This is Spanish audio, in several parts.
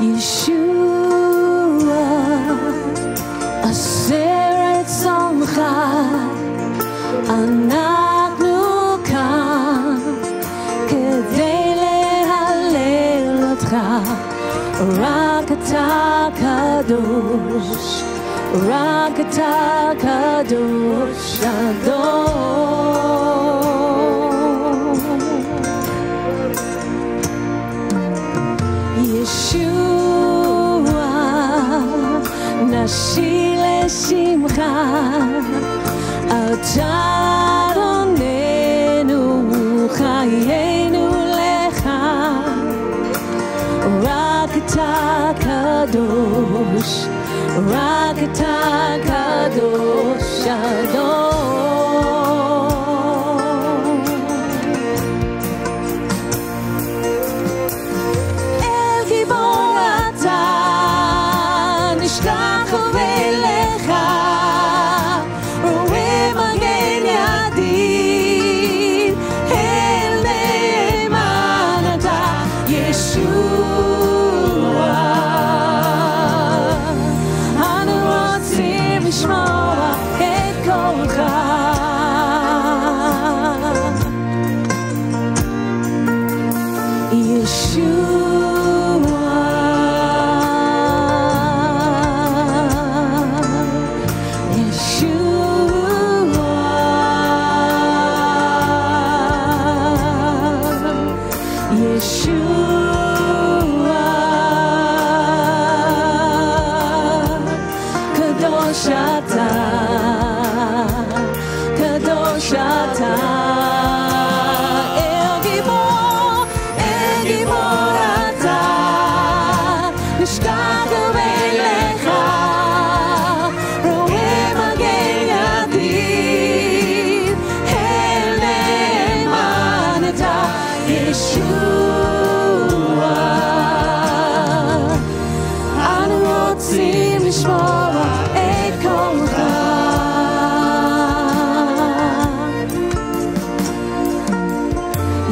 ישוע, הסרט שמחה, אנחנו כאן כדי להלל אותך, רק אתה קדוש, רק אתה קדוש אדון. ישוע, נשיא לשמך, אתה אדוננו, חיינו לך, רק אתה קדוש, רק אתה קדוש אדון. אל גיבור אתה נשלח ולך, רואה מגן ידיד, אל נאמן אתה ישוע, אנו רוצים לשמוע את קולך. קדוש אתה, קדוש אתה, אל גיבור אתה, נשכח ולך, רואה מגן ידיד, אל נאמן אתה ישוע, אנו רוצים לשמוע את קולך.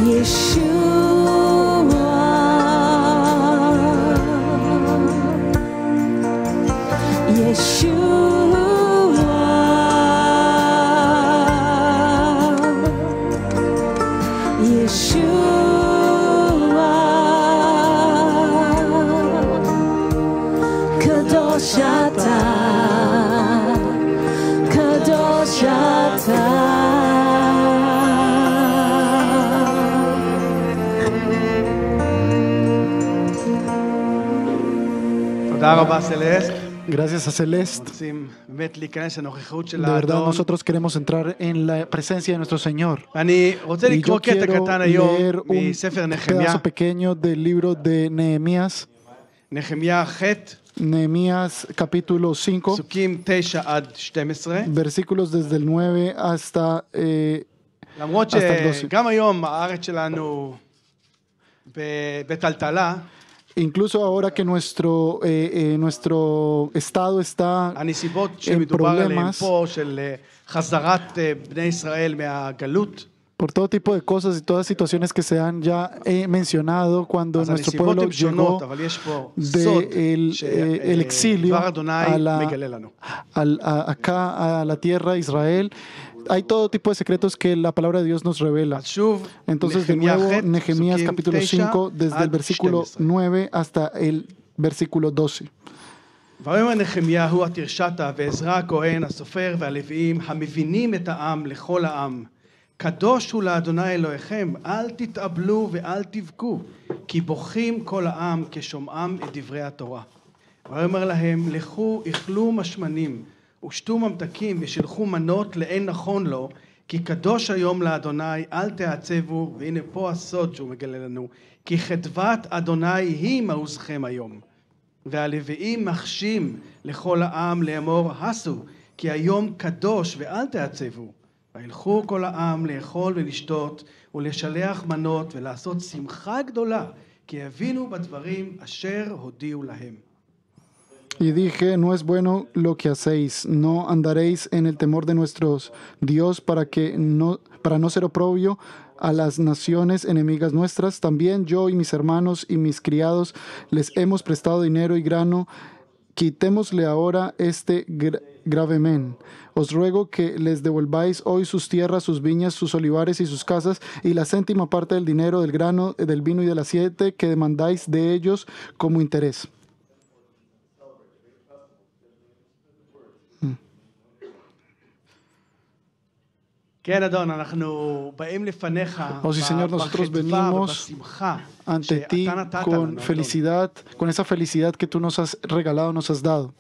ישוע, ישוע, ישוע, קדוש אתה, קדוש אתה. תודה רבה סלסט. Gracias a Celeste. רוצים באמת להיכנס לנוכחות של De verdad, האדון. nosotros queremos entrar en la presencia de nuestro Señor. אני רוצה Y לקרוא yo קטע quiero קטן היום leer un מספר נחמיה, pedazo pequeño del libro de Nehemías, נחמיה ח', Nehemías capítulo 5, פסוקים 9 עד 12. versículos desde el 9 hasta למרות hasta el 12. שגם היום הארץ שלנו בטלטלה, Incluso ahora que nuestro estado está הנסיבות en שמדובר עליהן problemas, פה של חזרת בני ישראל מהגלות, por todo tipo de cosas y todas situaciones que se han ya mencionado cuando אז nuestro הנסיבות pueblo הן שונות, llegó אבל יש פה סוד del exilio שדבר אדוני מגלה לנו. acá a la tierra de Israel. Hay todo tipo de secretos que la palabra de Dios nos revela. אז שוב, Entonces, de נחמיה nuevo, ח', Nehemías פסוקים capítulo 9 5, desde el עד versículo 12. 9 hasta el versículo 12. ויאמר נחמיה הוא התרשתה ועזרא הכהן הסופר והלוויים המבינים את העם לכל העם, קדוש הוא לאדוני אלוהיכם, אל תתאבלו ואל תבכו, כי בוכים כל העם כשומעם את דברי התורה. ויאמר להם, לכו אכלו משמנים ושתו ממתקים ושלחו מנות לאין נכון לו, כי קדוש היום לאדוני, אל תעצבו. והנה פה הסוד שהוא מגלה לנו, כי חדבת אדוני היא מעוזכם היום. והלוויים מחשים לכל העם לאמור, הסו, כי היום קדוש ואל תעצבו. וילכו כל העם לאכול ולשתות ולשלח מנות ולעשות שמחה גדולה, כי הבינו בדברים אשר הודיעו להם. Y dije, no es bueno lo que hacéis, no andaréis en el temor de nuestros Dios para no ser oprobio a las naciones enemigas nuestras. También yo y mis hermanos y mis criados les hemos prestado dinero y grano. Quitémosle ahora este gravamen. Os ruego que les devolváis hoy sus tierras, sus viñas, sus olivares y sus casas, y la céntima parte del dinero, del grano, del vino y del aceite que demandáis de ellos como interés. כן, אדון, אנחנו באים לפניך Oh, sí, Señor, nosotros בחדווה venimos ובשמחה ante ti שאתה נתת con לנו, אדון. felicidad, con esa felicidad que tú nos has regalado, nos has dado.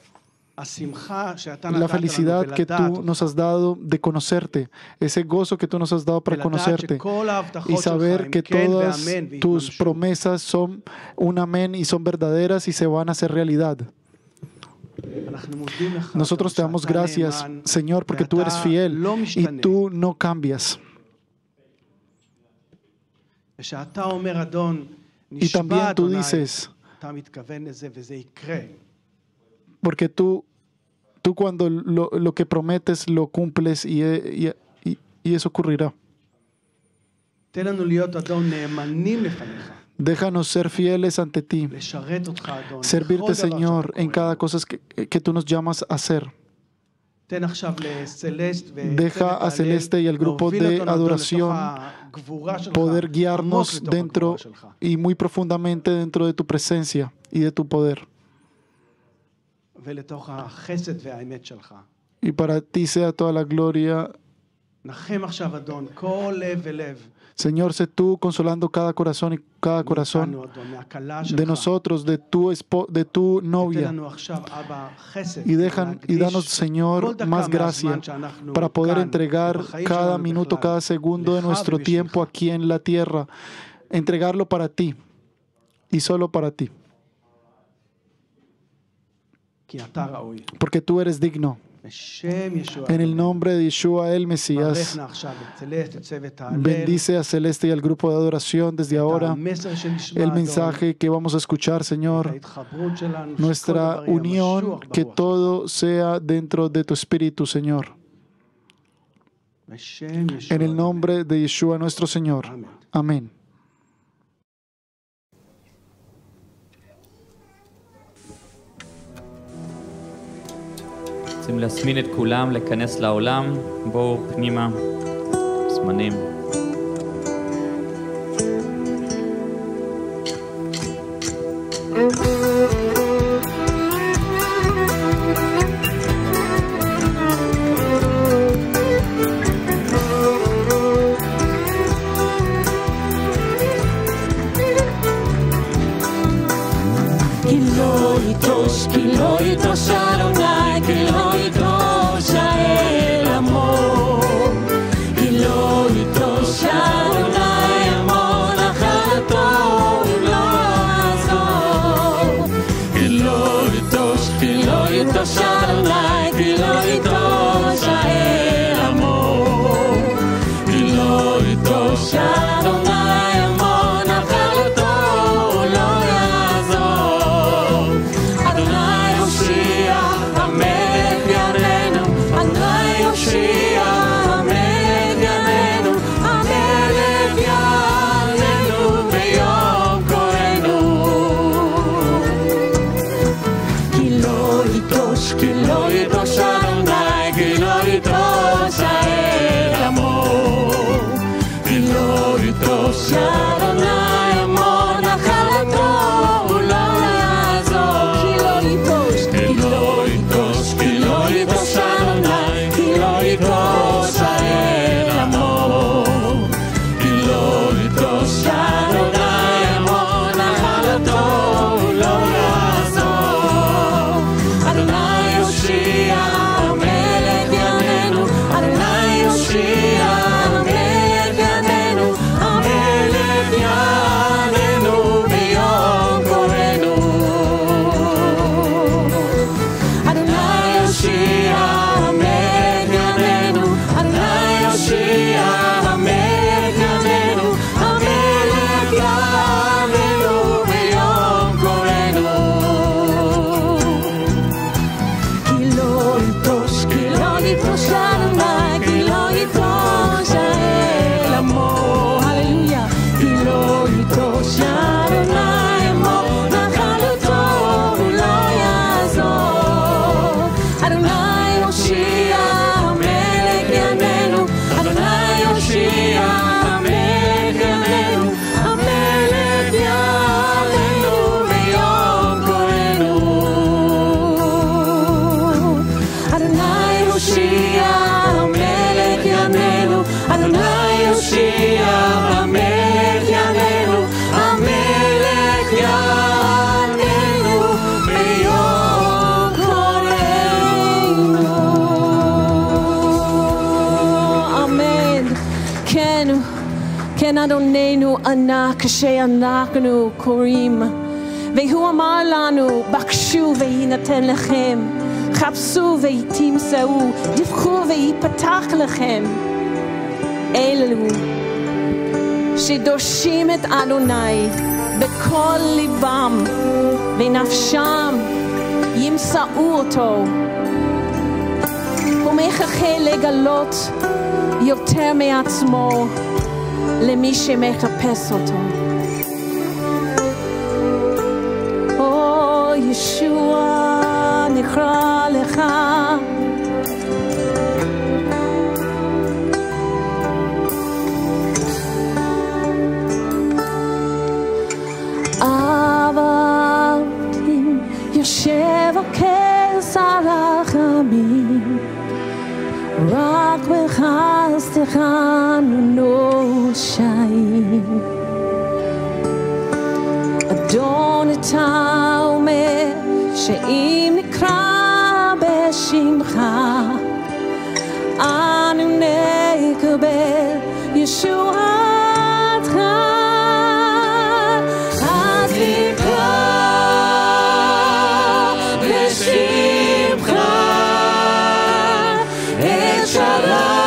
השמחה שאתה La נתת לנו felicidad que ולדעת tú nos has dado de conocerte, ese gozo que tú nos has dado para ולדעת conocerte שכל y ההבטחות שלך saber הם que כן todas ואמן tus ויתממשו. promesas son un amén y son verdaderas y se van a hacer realidad. אנחנו מודים לך, Nosotros te אדון, damos שאתה gracias, נאמן, Señor, porque tú eres ואתה fiel לא y משתנה. tú no cambias. ושאתה אומר, אדון, Y נשבע, también tú אדוני, dices, אתה מתכוון לזה וזה יקרה. porque tú cuando lo que prometes lo cumples y eso ocurrirá. תן לנו להיות, אדון, נאמנים לפניך. Déjanos ser fieles ante ti, לשרת אותך, אדון. servirte, בכל דבר Señor, שאתה en קורא. cada cosa que tú nos llamas a hacer. תן עכשיו לסלסט Deja a Celeste y al grupo de adoración poder guiarnos dentro y muy profundamente dentro de tu presencia y de tu poder. ולתוך החסד והאמת שלך. Y para ti sea toda la gloria. נחם עכשיו, אדון, כל לב ולב. Señor, sé tú consolando cada corazón y cada corazón מאיתנו, אדון, מהכלה de שלך. nosotros, de tu תן novia. לנו עכשיו, אבא, חסד. Y danos, כל Señor, דקה más gracia מהזמן שאנחנו para poder כאן, entregar ובחיים cada שלנו minuto, בכלל, cada segundo de לך nuestro ובשבילך. tiempo aquí en la tierra, entregarlo para ti y solo para ti, כי אתה ראוי. porque tú eres digno. בשם ישוע. En el nombre de Yeshua el Mesías, ברכנה עכשיו את צלסט, את צוות ההלל. bendice a Celeste y al grupo de adoración desde את ahora. המסר שנשמע, El אדון, mensaje que vamos a escuchar, את Señor, ההתחברות שלנו, שכל nuestra דבר יהיה unión, משוח que ברוח. todo sea dentro de tu espíritu, Señor. בשם ישוע. En el nombre de Yeshua nuestro Señor. אמן. Amén. רוצים להזמין את כולם להיכנס לעולם. בואו פנימה, זמנים. כי לא יטוש, כי לא יטוש אדוני, כי לא יטוש האל עמו. כי לא יטוש אדוני עמו, נחלתו הוא לא יעזוב. כי לא יטוש, כי לא יטוש אדוני, כי לא יטוש האל עמו. כי לא יטוש אדוני עמו, נחלתו הוא לא יעזוב. אדוני יושיע, המלך יעננו, אדוני יושיע, המלך יעננו, המלך יעננו ביום קורנו. כי לא יטוש, כי לא יטוש אדוננו ענה כשאנחנו קוראים, והוא אמר לנו, בקשו ויינתן לכם, חפשו ותמצאו, דפקו ויפתח לכם. אלו שדורשים את אדוני בכל ליבם ונפשם ימצאו אותו. הוא מחכה לגלות יותר מעצמו למי שמחפש אותו. או ישוע נקרא לך, אהבתי יושב על כס הרחמים, רק בחסדך אנו נושעים. אדון אתה אומר שאם נקרא בשמך אנו נקבל ישועתך. אז נקרא בשמך את שרי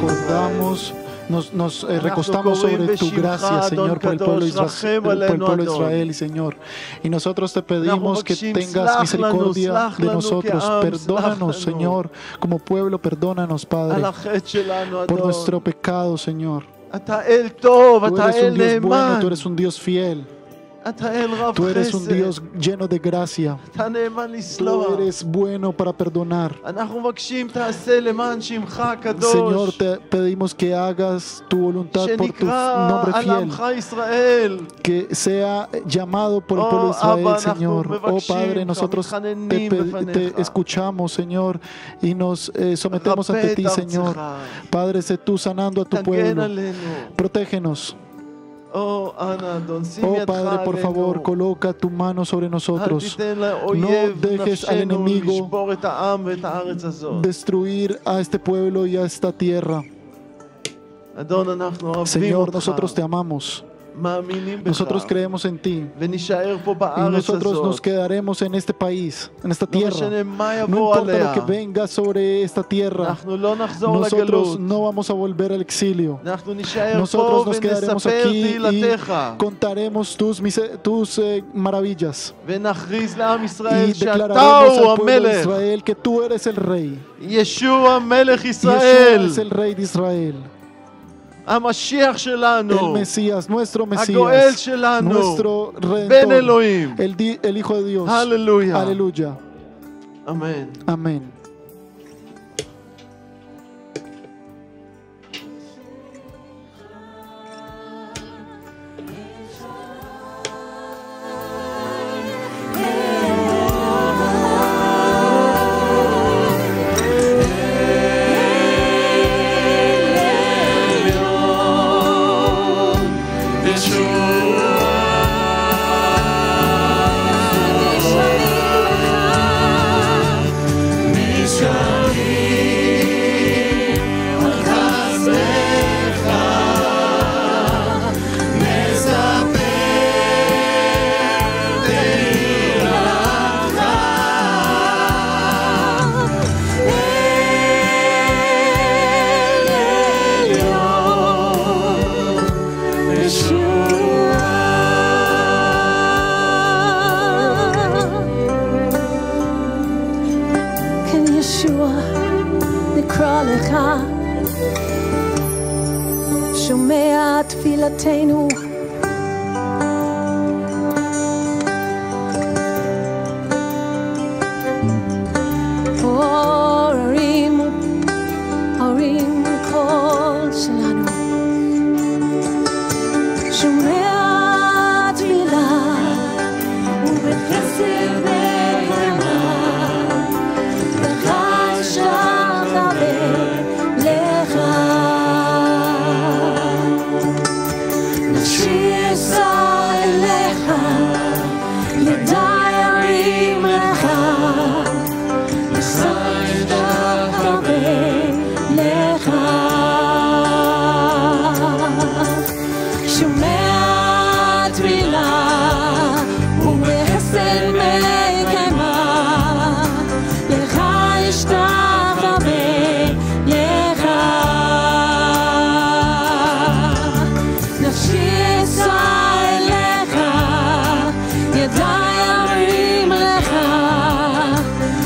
recordamos, nos recostamos sobre tu gracia, Señor, por el pueblo de Israel, y Señor. Y nosotros te pedimos que tengas misericordia de nosotros. Perdónanos, Señor, como pueblo, perdónanos, Padre, por nuestro pecado, Señor. Tú eres un Dios bueno, tú eres un Dios fiel. Tú eres un Dios lleno de gracia. Tú eres bueno para perdonar. Señor, te pedimos que hagas tu voluntad por tu nombre fiel, que sea llamado por el pueblo de Israel, Señor. Oh Padre, nosotros te escuchamos, Señor, y nos sometemos ante ti, Señor. Padre, sé tú sanando a tu pueblo. Protégenos. Oh Padre, por favor, coloca tu mano sobre nosotros. No dejes al enemigo destruir a este pueblo y a esta tierra. Señor, nosotros te amamos. Nosotros creemos en ti y nosotros nos quedaremos en este país, en esta tierra. No importa lo que venga sobre esta tierra, nosotros no vamos a volver al exilio. Nosotros nos quedaremos aquí y contaremos tus maravillas y declararemos al pueblo de Israel que tú eres el rey. Yeshua es el rey de Israel. El Mesías, nuestro Mesías, nuestro Redentor, el Hijo de Dios. Aleluya. Aleluya. Amén. Amén. שומע תפילתנו הורים קול שלנו שומע תפילה ובחסד ורחמה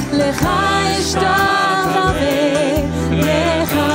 לך אשתחווה לך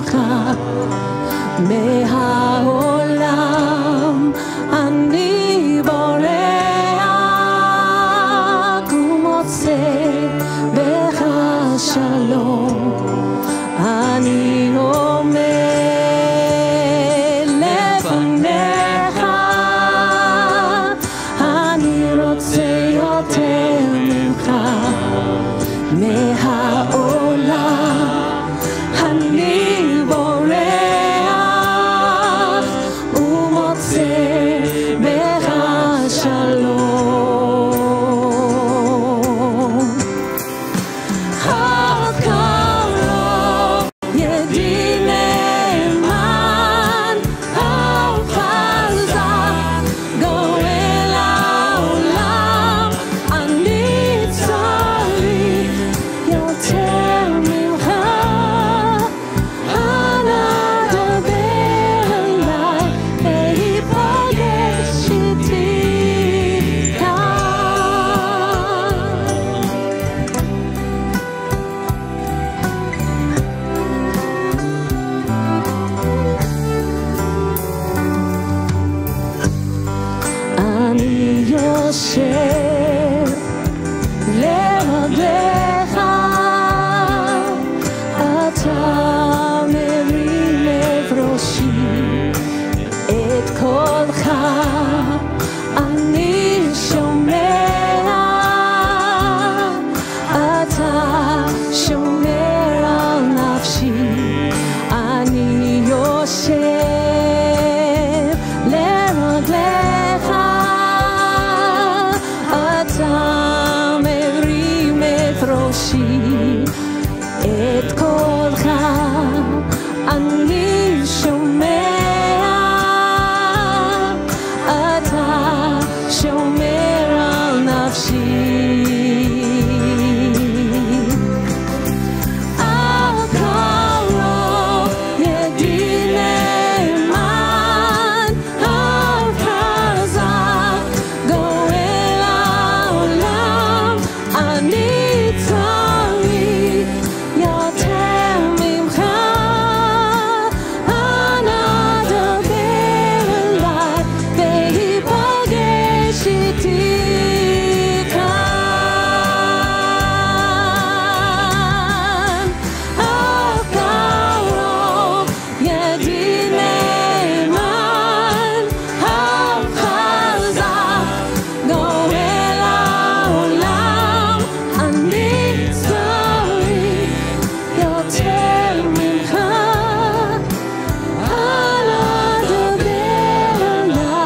ממך מהעולם אני בורח ומוצא בך שלום אני עומד לפניך אני רוצה יותר ממך מהעולם אני בורח ומוצא בך שלום הקרוב ידי נאמן החזק גואל העולם אני צריך יותר ממך אנא דבר אליי והיפגש איתי אני יושב לבדך אתה מרים את ראשי את קולך אני שומע אתה שומר על נפשי אני יושב לרגליך אתה מרים את ראשי את קולך אני שומע אתה שומר על נפשי הקרוב ידי נאמן החזק גואל העולם אני צריך יותר ממך אנא דבר אליי והיפגש איתי כאן הקרוב ידי נאמן החזק גואל העולם אני צריך יותר ממך אנא דבר אליי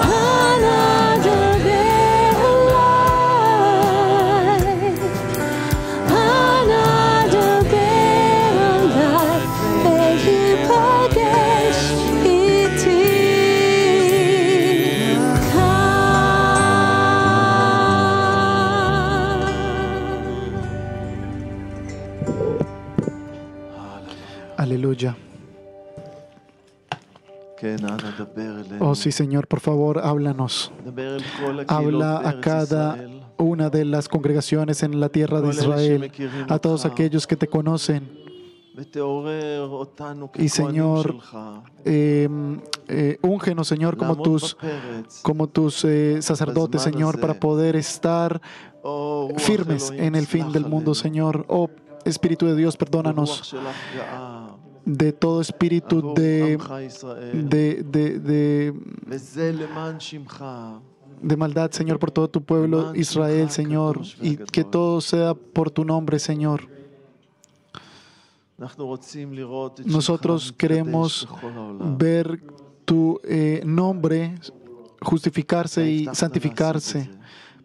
אנא דבר אליי אנא דבר אליי והיפגש איתי Aleluya. כן, אנא דבר אלינו. Oh sí, Señor, por favor, háblanos. דבר אל כל הקהילות Habla a בארץ cada ישראל. una de las congregaciones en la tierra de Israel, a todos aquellos que te conocen. ותעורר אותנו Y ככהנים Señor, שלך. úngenos, Señor, como לעמוד tus בפרץ. sacerdotes, Señor, para poder estar או רוח firmes אלוהים, en el fin סלח del mundo, עלינו. Señor. Oh Espíritu de Dios, ברוח perdónanos של הפגעה. de todo espíritu עבור עמך ישראל. וזה למען שמך. de maldad, Señor, por todo tu pueblo Israel, Señor, y que todo sea por tu nombre, Señor. אנחנו רוצים לראות את שמך Nosotros מתקדש queremos בכל העולם. ver tu nombre justificarse y santificarse,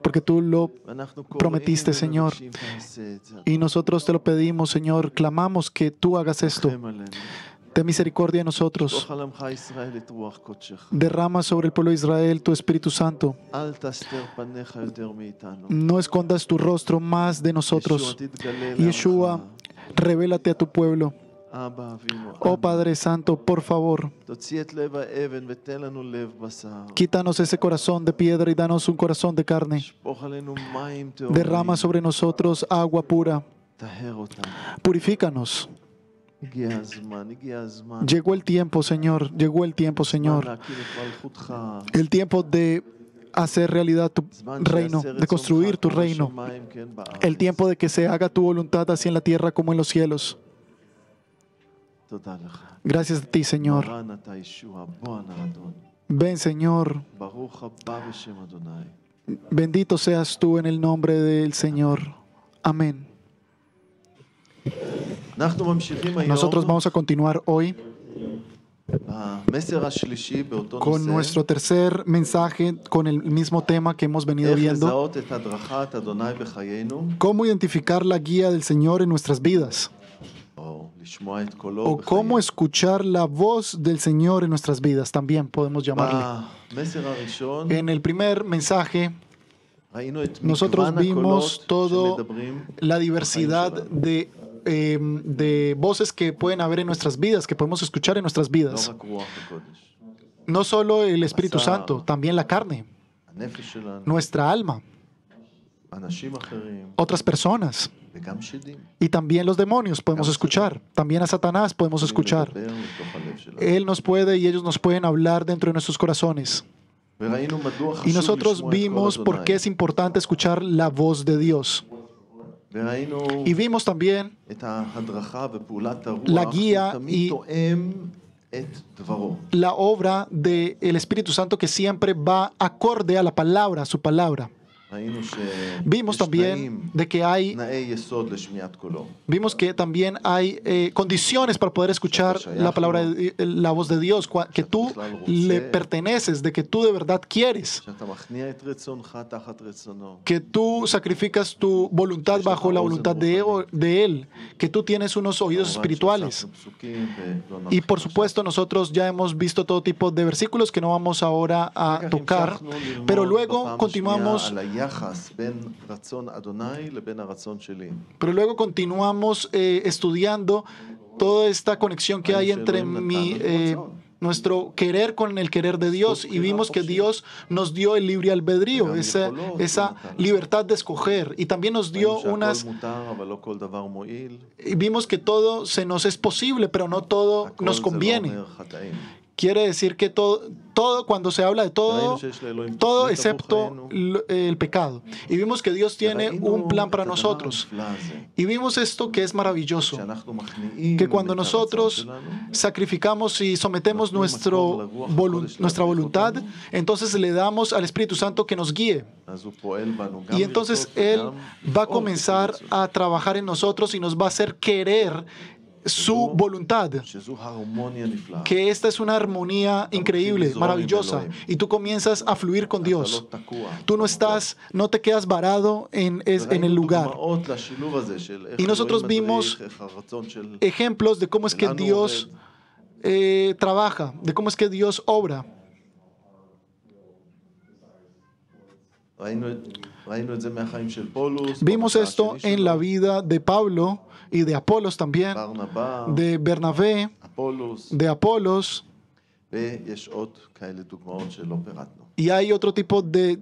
porque tú lo ואנחנו קוראים prometiste, Señor. ומבקשים תעשה את זה. Y nosotros te lo pedimos, Señor, clamamos que tú hagas esto. רחם עלינו. Ten misericordia de nosotros. שפוך על עמך ישראל את רוח קודשך. Derrama sobre el pueblo de Israel tu Espíritu Santo. אל תסתר פניך יותר מאיתנו. No escondas tu rostro más de nosotros. ישוע, תתגלה Yeshua, לעמך. revélate a tu pueblo. אבא אבינו, Oh אנא, Padre Santo, por favor, תוציא את לב האבן ותן לנו לב בשר. quítanos ese corazón de piedra y danos un corazón de carne. שפוך עלינו מים טהורים. Derrama sobre nosotros agua pura. טהר אותנו. Purifícanos. הגיע הזמן. Llegó el tiempo, Señor. Llegó el tiempo, זמן Señor. להקים את מלכותך. El tiempo de hacer realidad tu זמן reino, שיעשה de construir tu רצונך כמו reino. בשמיים, כן בארץ. El tiempo de que se haga tu voluntad así en la tierra como en los cielos. תודה לך. Gracias a ti, Señor. מרן אתה ישוע, בוא נא אדון. Ven, Señor. ברוך הבא בשם אדוני. Bendito seas tú en el nombre del Señor. Amén. אנחנו ממשיכים היום Nosotros vamos a continuar hoy במסר השלישי באותו con נושא. nuestro tercer mensaje, con el mismo tema que hemos venido איך viendo. לזהות את הדרכת אדוני בחיינו, Cómo identificar la guía del Señor en nuestras vidas. או לשמוע את קולו O cómo בחיינו. escuchar la voz del Señor en nuestras vidas, también podemos llamarle. במסר הראשון En el primer mensaje, ראינו את nosotros מגוון vimos הקולות todo שמדברים la diversidad de voces que pueden haber en nuestras vidas, que podemos escuchar en nuestras לא vidas. רק רוח הקודש. No solo el Espíritu Santo, también la carne, הנפש שלנו, nuestra alma, אנשים אחרים, otras personas. וגם שדים. Y también los demonios podemos escuchar. También a Satanás podemos escuchar. לדבר מתוך הלב שלנו. Él nos puede y ellos nos pueden hablar dentro de nuestros corazones. וראינו מדוע Y חשוב nosotros לשמוע את vimos קול por qué es אדוני. importante escuchar la voz de Dios. וראינו Y vimos también את ההדרכה ופעולת la הרוח, guía שתמיד y- תואם את דברו. la obra del Espíritu Santo que siempre va acorde a la palabra, a su palabra. ראינו Vimos שיש también de que hay תנאי יסוד לשמיעת קולו. Vimos que también hay condiciones para poder escuchar la palabra, la voz de Dios, que tú le perteneces, de que tú de verdad quieres, שאתה מכניע את רצונך תחת רצונו. que tú sacrificas tu voluntad bajo la voluntad de Él, que tú tienes unos oídos espirituales. כמובן שהוספנו פסוקים ולא Y נרחיב por עכשיו. supuesto nosotros ya hemos visto todo tipo de versículos que no vamos ahora a אחר כך tocar, המשכנו ללמוד pero בפעם luego השנייה continuamos על היחס בין רצון אדוני לבין הרצון שלי. Pero luego continuamos estudiando toda esta conexión que hay entre nuestro querer con el querer de Dios, y vimos que Dios nos dio el libre albedrío, esa libertad de escoger, y también nos dio ראינו שהכל unas, מותר, אבל לא כל דבר מועיל. y vimos que todo se nos es posible, pero no todo הכל nos זה לא conviene. אומר חטאים. Quiere decir que todo cuando se habla de todo, ראינו שיש לאלוהים todo תוכנית excepto עבור חיינו. el pecado. Y vimos que Dios tiene וראינו un plan para את הדבר nosotros. הנפלא הזה, Y vimos esto que es maravilloso, שאנחנו מכניעים que cuando את הרצון nosotros שלנו, sacrificamos y sometemos nuestra voluntad, entonces le damos al Espíritu Santo que nos guíe. אז הוא פועל בנו גם Y entonces לרצות Él וגם va a לפעול comenzar לפי רצונו. a trabajar en nosotros y nos va a hacer querer su voluntad. שזו הרמוניה נפלאה. Que esta es una armonía increíble, maravillosa, y tú comienzas a fluir con אתה Dios. לא תקוע. Tú no te quedas varado en el וראינו lugar. דוגמאות לשילוב הזה של איך Y nosotros אלוהים vimos מדריך, איך הרצון של Ejemplos de cómo es que שלנו Dios עובד. trabaja, de cómo es que Dios obra. ראינו את זה מהחיים של פולוס, Vimos במסע esto השני en la שלו, vida de Pablo y de Apolos también, ברנבא, de Bernabé, אפולוס, de Apolos, ויש עוד כאלה דוגמאות שלא פירטנו. y hay otro tipo de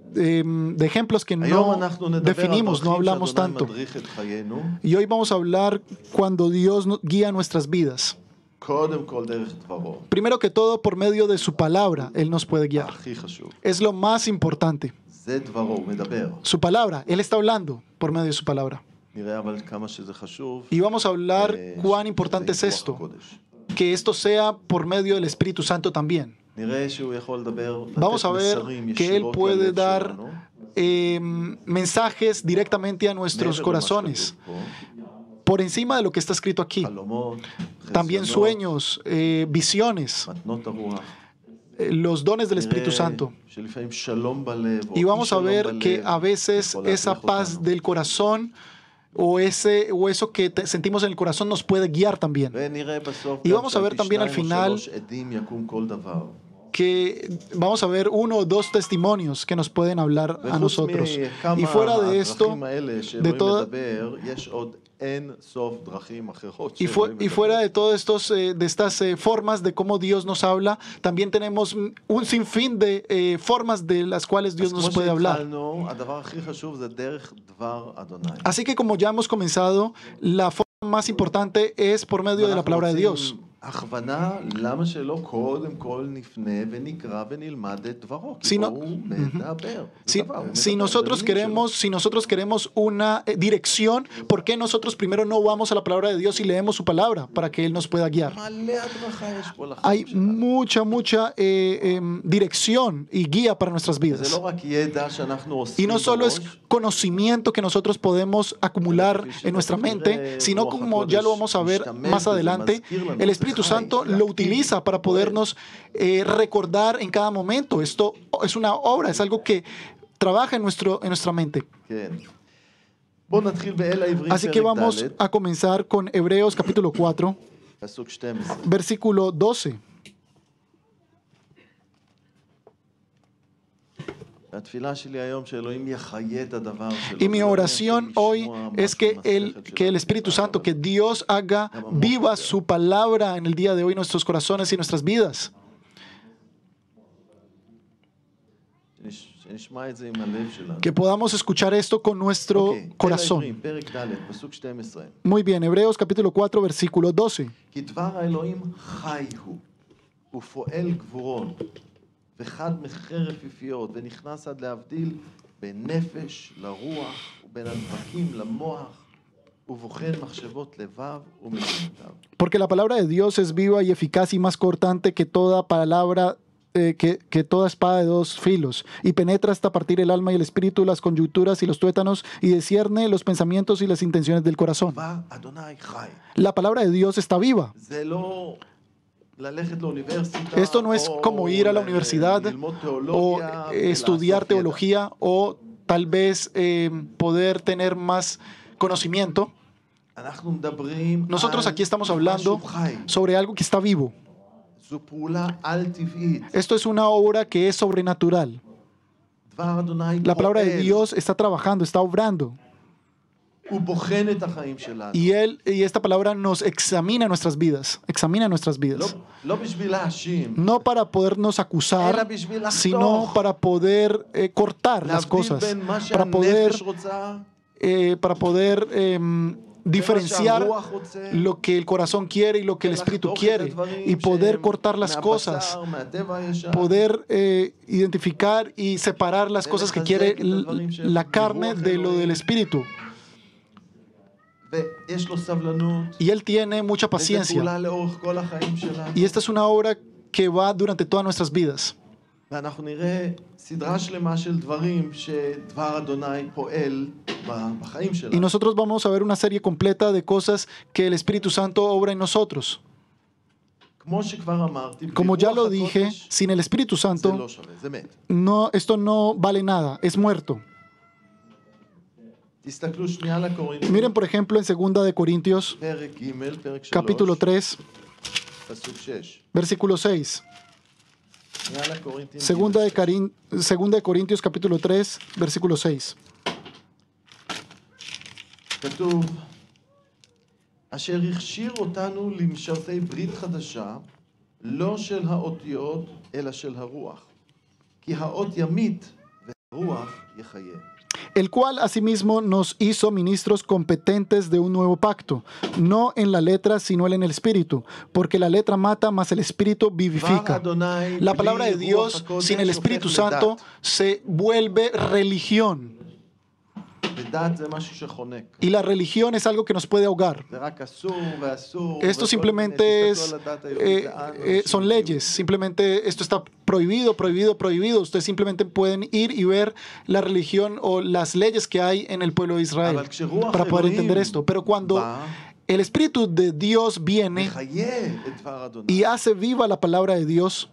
ejemplos que היום no אנחנו נדבר על definimos, no דרכים hablamos שאדוני tanto. מדריך את חיינו, Y hoy vamos a hablar cuando Dios guía nuestras vidas. קודם כל דרך דברו, Primero que todo, por medio de su palabra, Él nos puede guiar. הכי חשוב. Es lo más importante. זה דברו, הוא מדבר. Su palabra, Él está hablando por medio de su palabra. נראה אבל כמה שזה חשוב. Y vamos a hablar cuán שזה importante es עם רוח esto, הקודש. que esto sea por medio del Espíritu Santo también. נראה שהוא יכול לדבר, Vamos a לתת ver מסרים que Él ישירות puede ללב dar שלנו. mensajes directamente a nuestros מעבר למה corazones, שכתוב פה, por encima de lo que está escrito aquí. חלומות, También חזיונות, sueños, visiones, מתנות הרוח. los dones del Espíritu נראה Santo. שלפעמים שלום בלב, או Y vamos a אי-שלום ver בלב, que a veces יכול esa להדריך paz אותנו. del corazón o eso que sentimos en el corazón nos puede guiar también. ונראה בסוף Y גם vamos a ver שעל פי también al שניים או final שלוש עדים יקום כל דבר. Que vamos a ver uno o dos testimonios que nos pueden hablar a וחוץ nosotros. מכמה Y fuera de esto, הדרכים האלה de שאלוהים toda, מדבר, יש עוד אין סוף דרכים אחרות Y, שאלוהים y מדבר. fuera de todas de estas formas de cómo Dios nos habla, también tenemos un sinfín de formas de las cuales Dios אז nos כמו puede hablar. שהתחלנו, הדבר הכי חשוב זה דרך דבר אדוני. Así que como ya hemos comenzado, la forma más importante es por medio de la palabra de Dios. הכוונה, למה שלא קודם כל נפנה ונקרא ונלמד את דברו? כי Si no- הוא מדבר. זה Si, דבר, הוא si מדבר, nosotros זה מילים שלו. si nosotros queremos una dirección, ¿por qué nosotros primero no vamos a la palabra de Dios y leemos su palabra para que Él nos pueda guiar? מלא הדרכה יש פה לחיים Hay שלנו. mucha dirección y guía para nuestras זה vidas. לא רק ידע שאנחנו Y אוספים no solo es בראש, conocimiento que nosotros podemos acumular en nuestra mente, sino como ya lo vamos a ver más adelante, el Espíritu Santo lo utiliza para podernos recordar en cada momento. Esto es una obra, es algo que trabaja en nuestra mente. כן. בואו נתחיל באל העברי Así que פרק vamos ד', a comenzar con Hebreos capítulo 4, פסוק 12. versículo 12. התפילה שלי היום שאלוהים יחיה את הדבר שלו. Y mi זה לא oración עניין של hoy לשמוע es משהו que במסכת que el שלנו, Espíritu Santo, אבל que Dios haga viva su palabra en el día de hoy en nuestros corazones y nuestras vidas. שנשמע את זה עם הלב שלנו. Que podamos escuchar esto con nuestro אוקיי, אל corazón. העברים, פרק ד', פסוק 12. Muy bien, Hebreos capítulo 4, versículo 12. כי דבר האלוהים חי הוא, ופועל גבורות, וחד מחרב פיפיות, ונכנס עד להבדיל בין נפש לרוח, ובין הדבקים למוח, ובוחן מחשבות לבב ומדינותיו. Porque la palabra de Dios es viva y eficaz y más cortante que toda palabra, que toda espada de dos filos, y penetra hasta partir el alma y el espíritu, las coyunturas y los tuétanos, y discierne los pensamientos y las intenciones del corazón. דבר אדוני חי. La palabra de Dios está viva. זה לא ללכת לאוניברסיטה, Esto no es como ir a la universidad ללמוד o תיאולוגיה, estudiar ולאסוף ידע. teología o tal vez poder tener más conocimiento. אנחנו מדברים Nosotros על aquí estamos משהו hablando חי. sobre algo que está vivo. זו פעולה על-טבעית. Esto es una obra que es sobrenatural. דבר אדוני La palabra de פועל. Dios está trabajando, está obrando. הוא בוחן את החיים שלנו. Y esta palabra nos examina nuestras vidas, examina nuestras vidas. לא בשביל להאשים, No para podernos אלא acusar, בשביל לחתוך. sino para poder cortar las להבדיל cosas, בין מה para poder diferenciar שהרוח רוצה, lo que el corazón quiere y lo que el espíritu ולחתוך את quiere, הדברים y poder שהם cortar las מהבשר, cosas, מהטבע הישר, poder identificar y separar las cosas que quiere la carne de lo del espíritu. ויש לו סבלנות, Y Él tiene mucha וזו paciencia. פעולה לאורך כל החיים שלנו. Y esta es una obra que va durante todas nuestras vidas. ואנחנו נראה סדרה שלמה של דברים שדבר אדוני פועל בחיים Y שלנו. nosotros vamos a ver una serie completa de cosas que el Espíritu Santo obra en nosotros. כמו שכבר אמרתי, Como ya ברוח lo dije, הקודש sin el Espíritu זה Santo, לא שווה, זה מת. esto no vale nada, es muerto. תסתכלו שנייה על הקורינתים, Miren, por ejemplo, en 2 de Corintios, פרק ג', פרק 3, capítulo 3, פסוק 6. versículo 6. שנייה על הקורינתים, 2 de Corintios, capítulo 3, versículo 6. כתוב, אשר הכשיר אותנו למשרתי ברית חדשה, לא של האותיות, אלא של הרוח. כי האות ימית והרוח יחיה. El cual asimismo nos hizo ministros competentes de un nuevo pacto, no en la letra, sino en el espíritu, porque la letra mata, mas el espíritu vivifica. La palabra de Dios sin el Espíritu Santo se vuelve religión. ודת זה משהו שחונק. Y la religión es algo que nos puede ahogar. זה רק אסור ואסור. Esto simplemente son leyes, simplemente esto está prohibido, prohibido, prohibido. Ustedes simplemente pueden ir y ver la religión o las leyes que hay en el pueblo de Israel para poder entender esto. Pero cuando el Espíritu de Dios viene מחיה את דבר אדוני. y hace viva la palabra de Dios,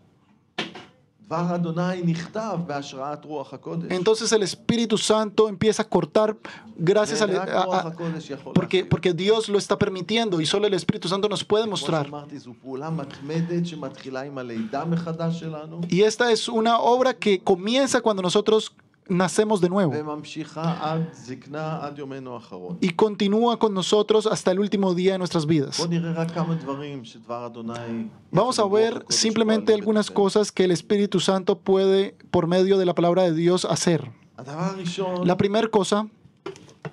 דבר אדוני נכתב בהשראת רוח הקודש. entonces el Espíritu Santo empieza a cortar gracias ורק רוח הקודש יכול להכריע. porque Dios lo está permitiendo y solo el Espíritu Santo nos puede כמו mostrar. שאמרתי, זו פעולה מתמדת שמתחילה עם הלידה מחדש שלנו. Y esta es una obra que comienza cuando nosotros nacemos de nuevo וממשיכה עד זקנה, עד יומנו האחרון. y continúa con nosotros hasta el último día de nuestras vidas. בוא נראה רק כמה דברים שדבר אדוני... Vamos a ver simplemente algunas cosas que el Espíritu Santo puede, por medio de la palabra de Dios, hacer. הדבר הראשון, La primera cosa,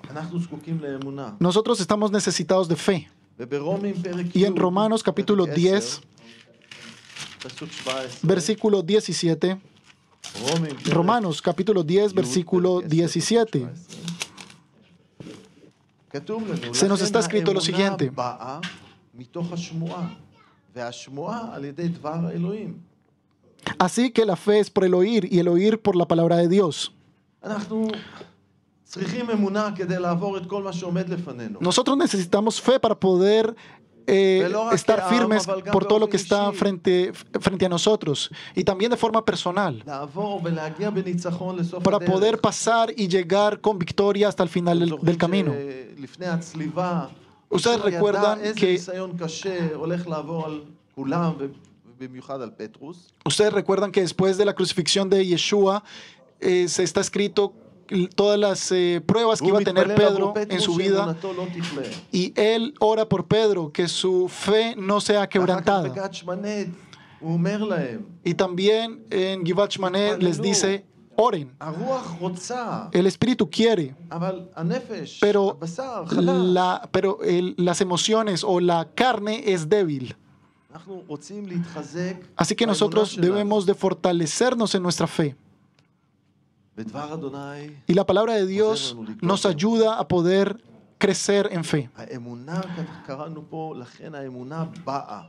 אנחנו זקוקים לאמונה. nosotros estamos necesitados de fe. וברומים פרק Y en י', Romanos capítulo פרק 10, 10, פסוק 17, versículo 17, רומים פרק Romanos capítulo 10, י', versículo פרק 10, 17. פסוק 17. כתוב לנו, Se nos está escrito lo לכן siguiente. האמונה באה מתוך השמועה, והשמועה על ידי דבר אלוהים. Así que la fe es por el oír y el oír por la palabra de Dios. אנחנו צריכים אמונה כדי לעבור את כל מה שעומד לפנינו. Nosotros necesitamos fe para poder estar firmes por todo lo que está frente a nosotros y también de forma personal, לעבור ולהגיע בניצחון לסוף para הדרך. poder pasar y llegar con victoria hasta el final del camino. לפני הצליבה, Ustedes ישוע ידע recuerdan איזה que- ניסיון קשה הולך לעבור על כולם ובמיוחד על פטרוס. Ustedes recuerdan que después de la crucifixión de Yeshua se está escrito todas las pruebas que iba a tener Pedro en su vida, שאמונתו לא תכלה. y él ora por Pedro que su fe no sea ואחר כך quebrantada. בגת שמנד, הוא אומר להם, Y también en Givat Shmaneh les dice, oren. הרוח רוצה, El espíritu quiere, אבל הנפש, pero, הבשר, חלש. las emociones o la carne es débil. אנחנו רוצים להתחזק Así que באמונה nosotros שלנו. debemos de fortalecernos en nuestra fe. בדבר אדוני, Y la palabra de Dios nos ayuda a poder crecer en fe. האמונה, קראנו פה, לכן האמונה באה.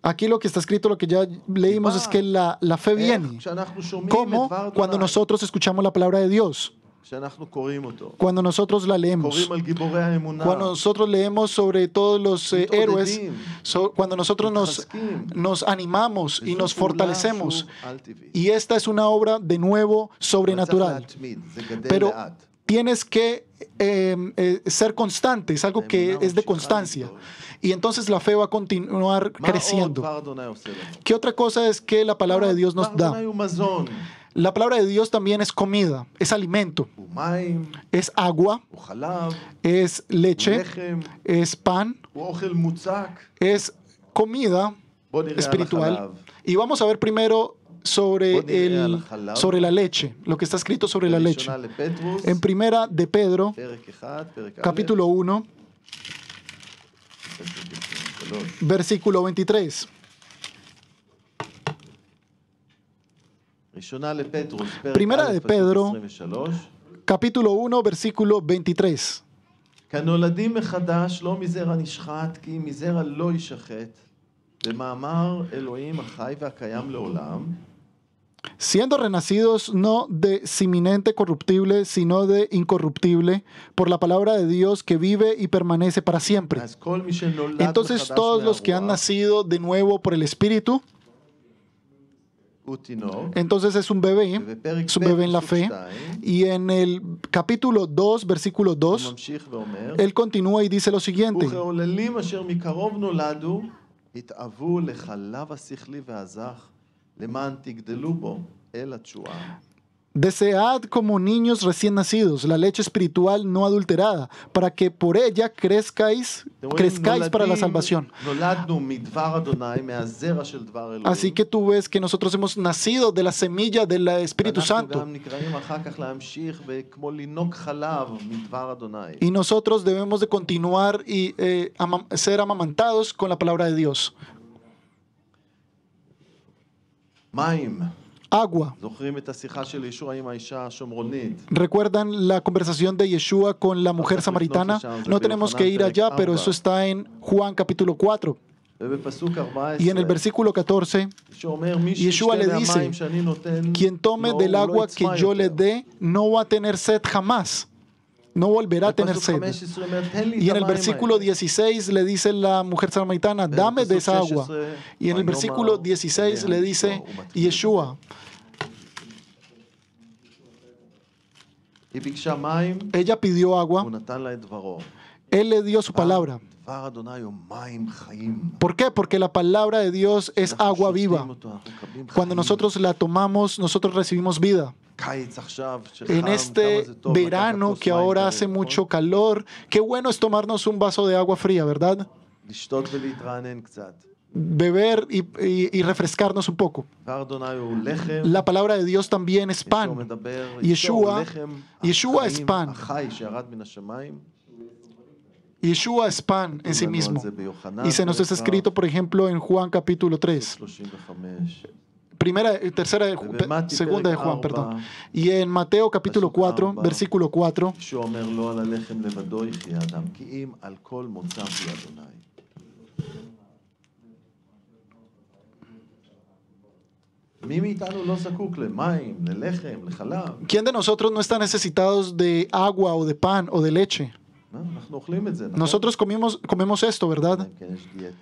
Aquí lo que está escrito, lo que ya leímos, es que la fe איך viene. כשאנחנו שומעים את ¿Cómo? דבר Cuando אדוני, nosotros escuchamos la palabra de Dios, כשאנחנו קוראים אותו, cuando nosotros la leemos, קוראים על גיבורי האמונה, cuando nosotros leemos sobre todos los héroes, מתעודדים, cuando nosotros מתחזקים. nos animamos y וזו nos פעולה fortalecemos. שוב על-טבעית. Y esta es una obra de nuevo צריך sobrenatural. להתמיד, זה גדל Pero לאט. tienes que ser constante, es algo que האמונה es de ממשיכה constancia. לגדול. Y entonces la fe va a continuar מה עוד creciendo. דבר אדוני עושה לנו? ¿Qué otra cosa es que la palabra de Dios nos דבר da? אדוני הוא מזון, La palabra de Dios también es comida, es alimento, הוא מים, es agua, הוא חלב, es הוא leche, לחם, es pan, הוא אוכל מוצק. es comida בוא נראה על espiritual. החלב. Y vamos a ver primero sobre, sobre la leche, lo que está escrito sobre la leche. בראשונה לפטרוס, En primera de Pedro, פרק 1, פרק א', capítulo 1, פסוק 23. versículo 23. ראשונה לפטרוס, פרק Primera א', de פסוק Pedro. 23. Capítulo 1, versículo 23. כנולדים מחדש, לא מזרע נשחט, כי אם מזרע לא יישחט, במאמר אלוהים החי והקיים לעולם, Siendo renacidos no de simiente corruptible, sino de incorruptible, por la palabra de Dios que vive y permanece para siempre. אז כל מי שנולד Entonces מחדש todos los que han מהרוח, nacido de nuevo por el Espíritu, הוא תינוק, entonces es un bebé, ובפרק es un ב' bebé en la פסוק fe. 2, Y en el capítulo 2, versículo הוא 2, ממשיך ואומר, él continúa y dice lo siguiente. וכעוללים אשר מקרוב נולדו, התאוו לחלב השכלי והזך, למען תגדלו בו אל התשועה. Desead como niños recién nacidos la leche espiritual no adulterada, para que por ella crezcáis para la salvación. נולדנו מדבר אדוני, מהזרע של דבר אלוהים. Así que tú ves que nosotros hemos nacido de la semilla del Espíritu אנחנו Santo. גם נקראים אחר כך להמשיך כמו לינוק חלב מדבר אדוני. Y nosotros debemos de continuar y ser amamantados con la palabra de Dios. מים. Agua. זוכרים את השיחה של ישוע עם האישה השומרונית? ¿Recuerdan la conversación de Yeshua con la mujer samaritana? No tenemos que ir allá, pero eso está en Juan capítulo 4. ובפסוק 14, Y en el versículo 14, שאומר מי ישוע שישתה le dice, מהמים שאני נותן, quien tome del agua que yo le dé no va a tener sed jamás. No volverá a tener sed. Y en el versículo 16 le dice la mujer samaritana, dame de esa agua. Y en el versículo 16 le dice Yeshua, היא ביקשה מים, ella pidió agua הוא נתן לה את דברו. Él le dio su palabra. דבר אדוני הוא מים חיים. ¿Por qué? Porque la palabra de Dios es אנחנו agua שותים viva. אותו, אנחנו מקבלים Cuando חיים. nosotros la tomamos, nosotros recibimos vida. קיץ עכשיו, שחם, En כמה este זה טוב verano לקחת que כוס מים ahora קרים, hace נכון? mucho calor, qué bueno es tomarnos un vaso de agua fría, ¿verdad? לשתות ולהתרענן קצת. Beber y refrescarnos un poco. דבר אדוני הוא לחם. La palabra de Dios también es ישוע pan. מדבר, ישוע- הוא לחם ישוע es החיים, pan. החי שירד מן השמיים. Yeshua es pan en sí כתוב לנו mismo. על זה ביוחנן, Y se nos פרק está escrito, por ejemplo, en Juan capítulo 3. 35. Segunda de Juan, perdón. Y en Mateo capítulo 4, versículo 4, ישוע אומר לא על הלחם לבדו יחיה אדם, כי אם על כל מוצא פי אדוני. מי מאיתנו לא זקוק למים, ללחם, לחלב? ¿quién de nosotros no está necesitados de agua o de pan o de leche? אנחנו אוכלים את זה, נכון? Nosotros comemos esto, ¿verdad? כן, יש דיאטה,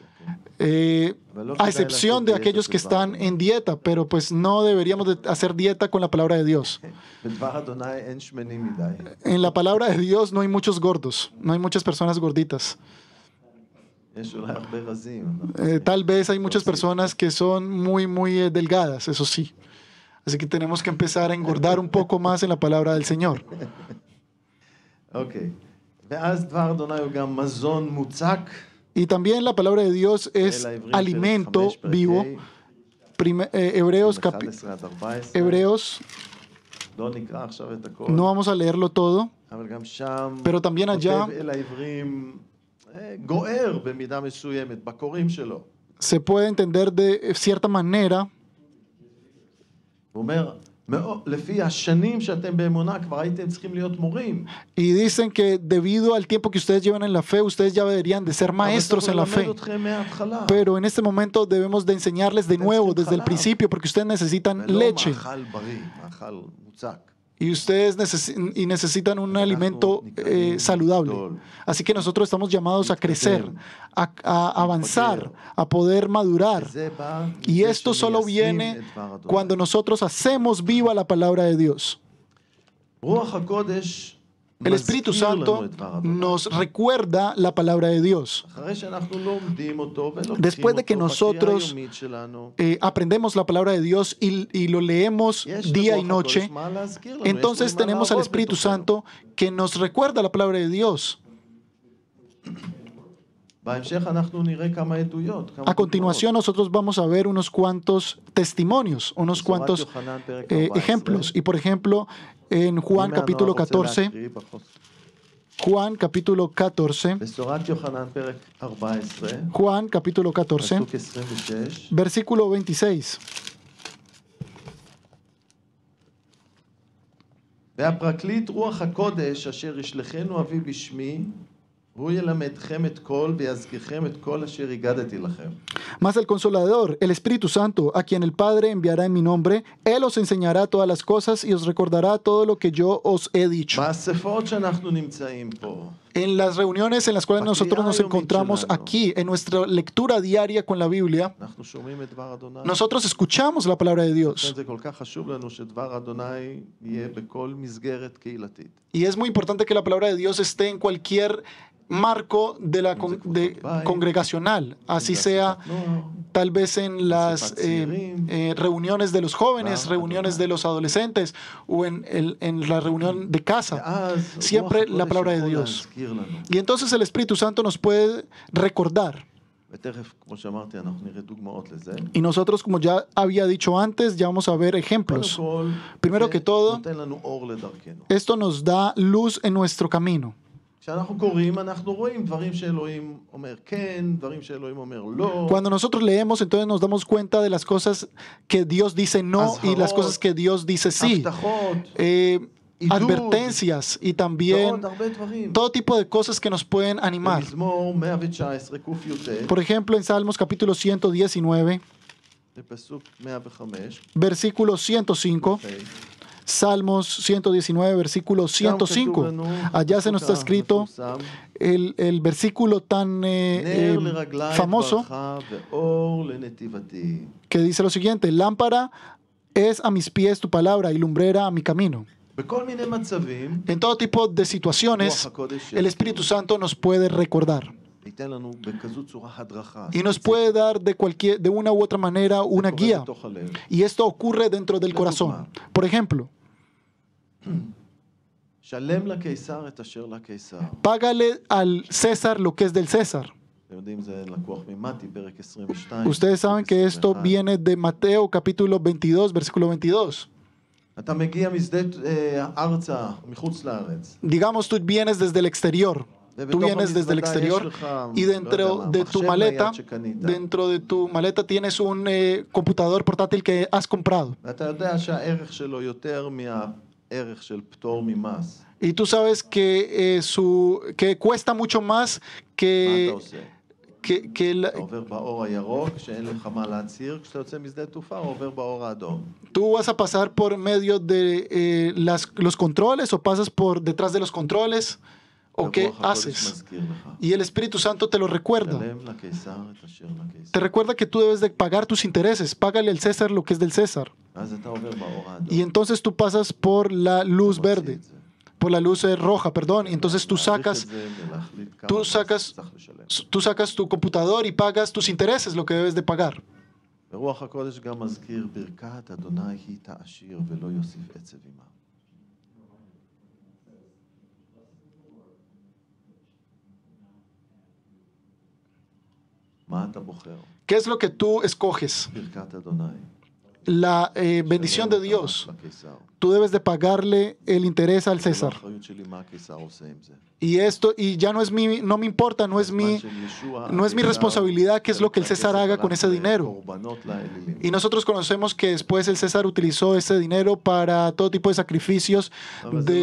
כן. A excepción de aquellos que están en dieta, pero pues no deberíamos de hacer dieta con la palabra de Dios. בדבר אדוני אין שמנים מדי. En la palabra de Dios no hay muchos gordos, no hay muchas personas gorditas. יש אולי הרבה רזים. נכון? Tal vez hay muchas personas que son muy delgadas, eso sí. Así que tenemos que empezar a engordar un poco más en la palabra del Señor. אוקיי. ואז דבר אדוני הוא גם מזון מוצק. Y también la palabra de Dios es אל העברים, alimento פרק 5, פרק vivo. ה', Hebreos, 11 עד 14. Hebreos, לא נקרא עכשיו את הכל. no vamos a leerlo todo, אבל גם שם pero también allá כותב אל העברים גוער במידה מסוימת, בקוראים שלו. se puede entender de cierta manera. הוא אומר, לפי השנים שאתם באמונה כבר הייתם צריכים להיות מורים. Y dicen que debido al tiempo que ustedes llevan en la fe, ustedes ya deberían de ser maestros en la אבל צריך fe. ללמד אתכם מההתחלה. Pero en este momento debemos de enseñarles de nuevo, desde el principio, porque ustedes necesitan ולא leche. מאכל בריא, מאכל מוצק. Y ustedes necesitan un alimento saludable. Así que nosotros estamos llamados a crecer, a avanzar, a poder madurar. זה בא Y מזה esto solo שמיישמים viene את דבר אדוני. cuando nosotros hacemos viva la palabra de Dios. רוח הקודש El Espíritu מזכיר Santo לנו את דבר אדוני. nos recuerda la palabra de Dios. אחרי שאנחנו לומדים אותו ולוקחים Después de que אותו nosotros בקריאה היומית שלנו, Aprendemos la palabra de Dios y lo leemos יש día y לרוח noche, הקודש מה להזכיר לנו, entonces יש לו מה tenemos al לעבוד Espíritu בתוכנו. Santo que nos recuerda la palabra de Dios. בהמשך אנחנו נראה כמה עדויות, כמה A continuación nosotros vamos a ver unos cuantos testimonios, unos cuantos יוחנן, פרק 14. ejemplos. Y por ejemplo, en Juan מי מהנוער capítulo רוצה 14, להקריא בחוץ? Juan capítulo 14, בשורת יוחנן פרק 14, Juan capítulo 14, פסוק 26, versículo 26. והפרקליט רוח הקודש אשר ישלחנו אבי בשמי, הוא ילמדכם את כל ויזכירכם את כל אשר הגדתי לכם. Mas el Consolador, el Espíritu Santo, a quien el Padre enviará en mi nombre, Él os enseñará todas las cosas y os recordará todo lo que yo os he dicho. באספות שאנחנו נמצאים פה, En las reuniones en las cuales nosotros nos encontramos aquí, en nuestra lectura diaria con la Biblia, אנחנו שומעים את דבר אדוני. nosotros escuchamos la palabra de Dios. לכן זה כל כך חשוב לנו שדבר אדוני יהיה בכל מסגרת קהילתית. Y es muy importante que la palabra de Dios esté en cualquier marco de la congregacional, así sea tal vez en las reuniones de los jóvenes, reuniones de los adolescentes o en la reunión de casa. ואז Siempre רוח la הקודש palabra de יכול Dios. להזכיר לנו. Y entonces el Espíritu Santo nos puede recordar. ותכף, כמו שאמרתי, אנחנו נראה דוגמאות לזה. Y nosotros, como ya había dicho antes, ya vamos a ver קודם ejemplos. כל, Primero זה que todo, נותן לנו אור לדרכנו. esto nos da luz en nuestro camino. כשאנחנו קוראים, אנחנו רואים דברים שאלוהים אומר כן, דברים שאלוהים אומר לא. Cuando nosotros leemos, entonces nos damos cuenta de las cosas que Dios dice no y las cosas que Dios dice sí. הבטחות, Advertencias y también ועוד הרבה דברים. todo tipo de cosas que nos pueden animar. במזמור 119, קי"ט, Por ejemplo, en Salmos capítulo 119, בפסוק 105, versículo 105, Salmos 119, versículo 105. Allá se nos está escrito el versículo tan נר לרגלי famoso דברך ואור לנתיבתי. que dice lo siguiente: lámpara es a mis pies tu palabra y lumbrera a mi camino. בכל מיני מצבים, En todo tipo de רוח situaciones, הקודש el Espíritu Santo nos puede recordar ייתן לנו בכזו צורה הדרכה. y nos puede dar de una u otra manera una זה קורה guía. בתוך הלב. Y esto ocurre dentro del corazón. Por ejemplo, שלם לקיסר את אשר לקיסר. págale al César lo que es del César. אתם יודעים, זה לקוח ממתי, פרק 22. Ustedes saben que esto 21. viene de Mateo capítulo 22, versículo 22. אתה מגיע משדה ארצה, מחוץ לארץ. Digamos, tú vienes desde el exterior. Tú vienes desde el exterior y dentro de tu maleta tienes un computador portátil que has comprado. ואתה יודע שהערך שלו יותר מהערך של פטור ממס. Y tú sabes que, que cuesta mucho más מה que, אתה עושה? que אתה עובר באור הירוק, שאין לך מה להצהיר, כשאתה יוצא משדה תעופה, או עובר באור האדום. tú vas a pasar por medio de los controles o pasas por detrás de los controles o qué ורוח הקודש haces. מזכיר לך. Y el Espíritu Santo te lo recuerda. שלם לקיסר את אשר לקיסר. Te recuerda que tú debes de pagar tus intereses. Págale al César lo que es del César. אז אתה עובר באור האדום. Y entonces tú pasas por la luz מוציא verde. את זה. Por la luz roja, perdón. Y entonces tú להעריך sacas, את זה ולהחליט כמה tú מס sacas- צריך לשלם. tú sacas tu computador y pagas tus intereses, lo que debes de pagar. ורוח הקודש גם מזכיר, ברכת אדוני היא תעשיר ולא יוסיף עצב עמה. מה אתה בוחר? ¿Qué es lo que tú escoges? ברכת אדוני. La bendición de שלם Dios. את המס לקיסר. Tú debes de pagarle el interés al זה לא César. האחריות שלי מה הקיסר עושה עם זה. Y ya no es no me importa, no es mi responsabilidad qué es lo que el César haga con ese dinero. Y nosotros conocemos que después el César utilizó ese dinero para todo tipo de sacrificios de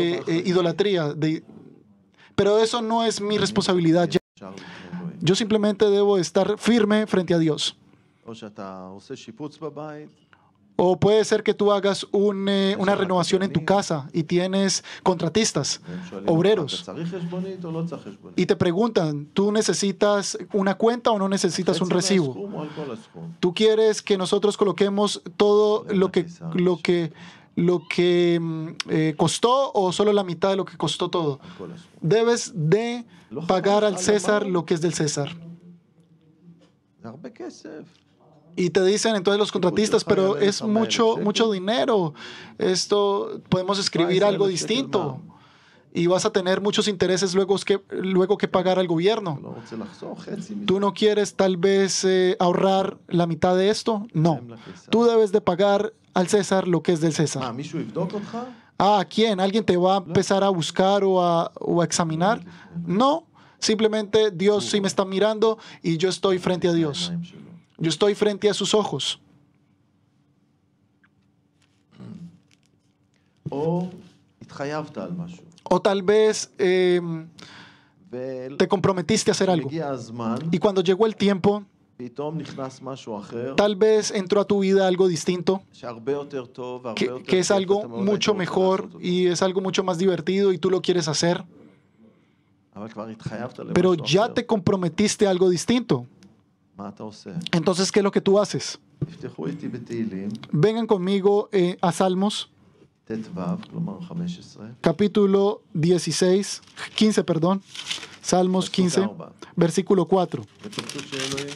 idolatría. Pero eso no es mi responsabilidad ya. Yo simplemente debo estar firme frente a Dios. או שאתה עושה שיפוץ בבית, O puede ser que tú hagas una renovación en tu casa y tienes contratistas, והם שואלים אותך, obreros, אתה צריך חשבונית או לא צריך חשבונית? y te preguntan, ¿tú necesitas una cuenta o no necesitas un חצי recibo? מהסכום או על כל הסכום? ¿Tú quieres que nosotros coloquemos todo lo que costó o solo la mitad de lo que costó todo? על כל הסכום. Debes de pagar al César lo que es del César. זה הרבה כסף. Y te dicen entonces los contratistas, pero es mucho dinero. Esto podemos escribir algo distinto. Y vas a tener muchos intereses luego que pagar al gobierno. אתה לא רוצה לחסוך חצי מזה. ¿Tú no quieres tal vez ahorrar la mitad de esto? No. לשלם לקיסר. Tú debes de pagar al César lo que es del מה, César. מישהו יבדוק אותך? ¿A quién? ¿Alguien te va a empezar a buscar o a examinar? No. Simplemente Dios sí me está mirando y yo estoy frente a Dios. העיניים שלו. Yo estoy frente a sus ojos. או התחייבת על משהו. O tal vez te comprometiste a hacer algo. והגיע הזמן, Y cuando llegó el tiempo, פתאום נכנס משהו אחר, tal vez entró a tu vida algo distinto, שהרבה יותר טוב, והרבה יותר que es כיף, algo ואתה מאוד mucho היית רוצה mejor לעשות אותו. y es algo mucho más divertido y tú lo quieres hacer, אבל כבר התחייבת pero למשהו ya אחר. te comprometiste a algo distinto. מה אתה עושה? Entonces, ¿qué es lo que tú haces? תפתחו איתי בתהילים, Vengan conmigo a Salmos, ט"ו, כלומר 15, capítulo 15, perdón. Salmos 15, versículo 4. זה פסוק שאלוהים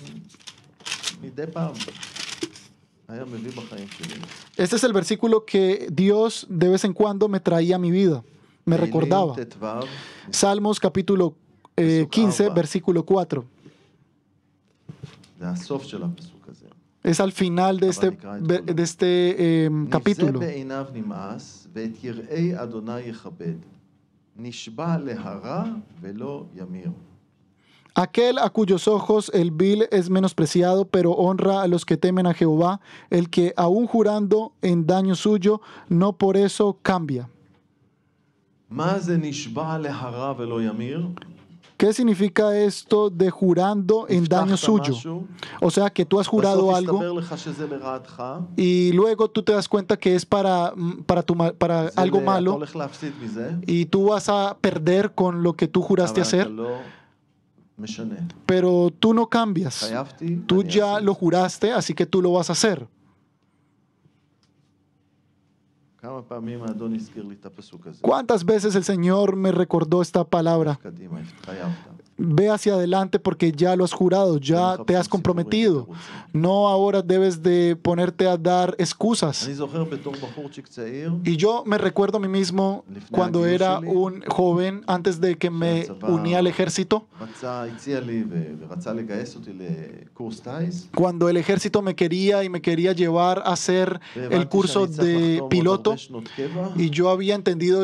מדי פעם היה מביא בחיים שלי. Este es el versículo que Dios de vez en cuando me traía a mi vida, me recordaba. תהילים ט"ו, Salmos capítulo 15, versículo 4. זה הסוף של הפסוק הזה. Es al final de este נבזה capítulo. בעיניו נמאס, ואת יראי אדוני יכבד. נשבע להרע ולא ימיר. Aquel a cuyos ojos el vil es menospreciado, pero honra a los que temen a Jehová, el que aún jurando en daño suyo, no por eso cambia. מה זה נשבע להרע ולא ימיר? ¿Qué significa esto de jurando en daño הבטחת suyo? משהו, O sea, que tú has jurado בסוף algo יסתבר לך שזה לרעתך, y luego tú te das cuenta que es para algo אתה malo הולך להפסיד מזה, y tú vas a perder con lo que tú juraste אבל אתה hacer, לא משנה. pero tú no cambias. התחייבתי, Tú אני ya אעשה. lo juraste, así que tú lo vas a hacer. כמה פעמים האדון הזכיר לי את הפסוק הזה. ¿Cuántas veces el Señor me recordó esta palabra? קדימה, התחייבת. Ve hacia adelante porque ya lo has jurado, ya te has comprometido. No ahora debes de ponerte a dar excusas. אני זוכר בתור בחורצ'יק צעיר, Y yo me recuerdo a mí mismo cuando era un joven, antes de que me uní al ejército, הציע לי ורצה לגייס אותי לקורס טיס. cuando el ejército me quería y me quería llevar a hacer el curso de piloto, y yo había entendido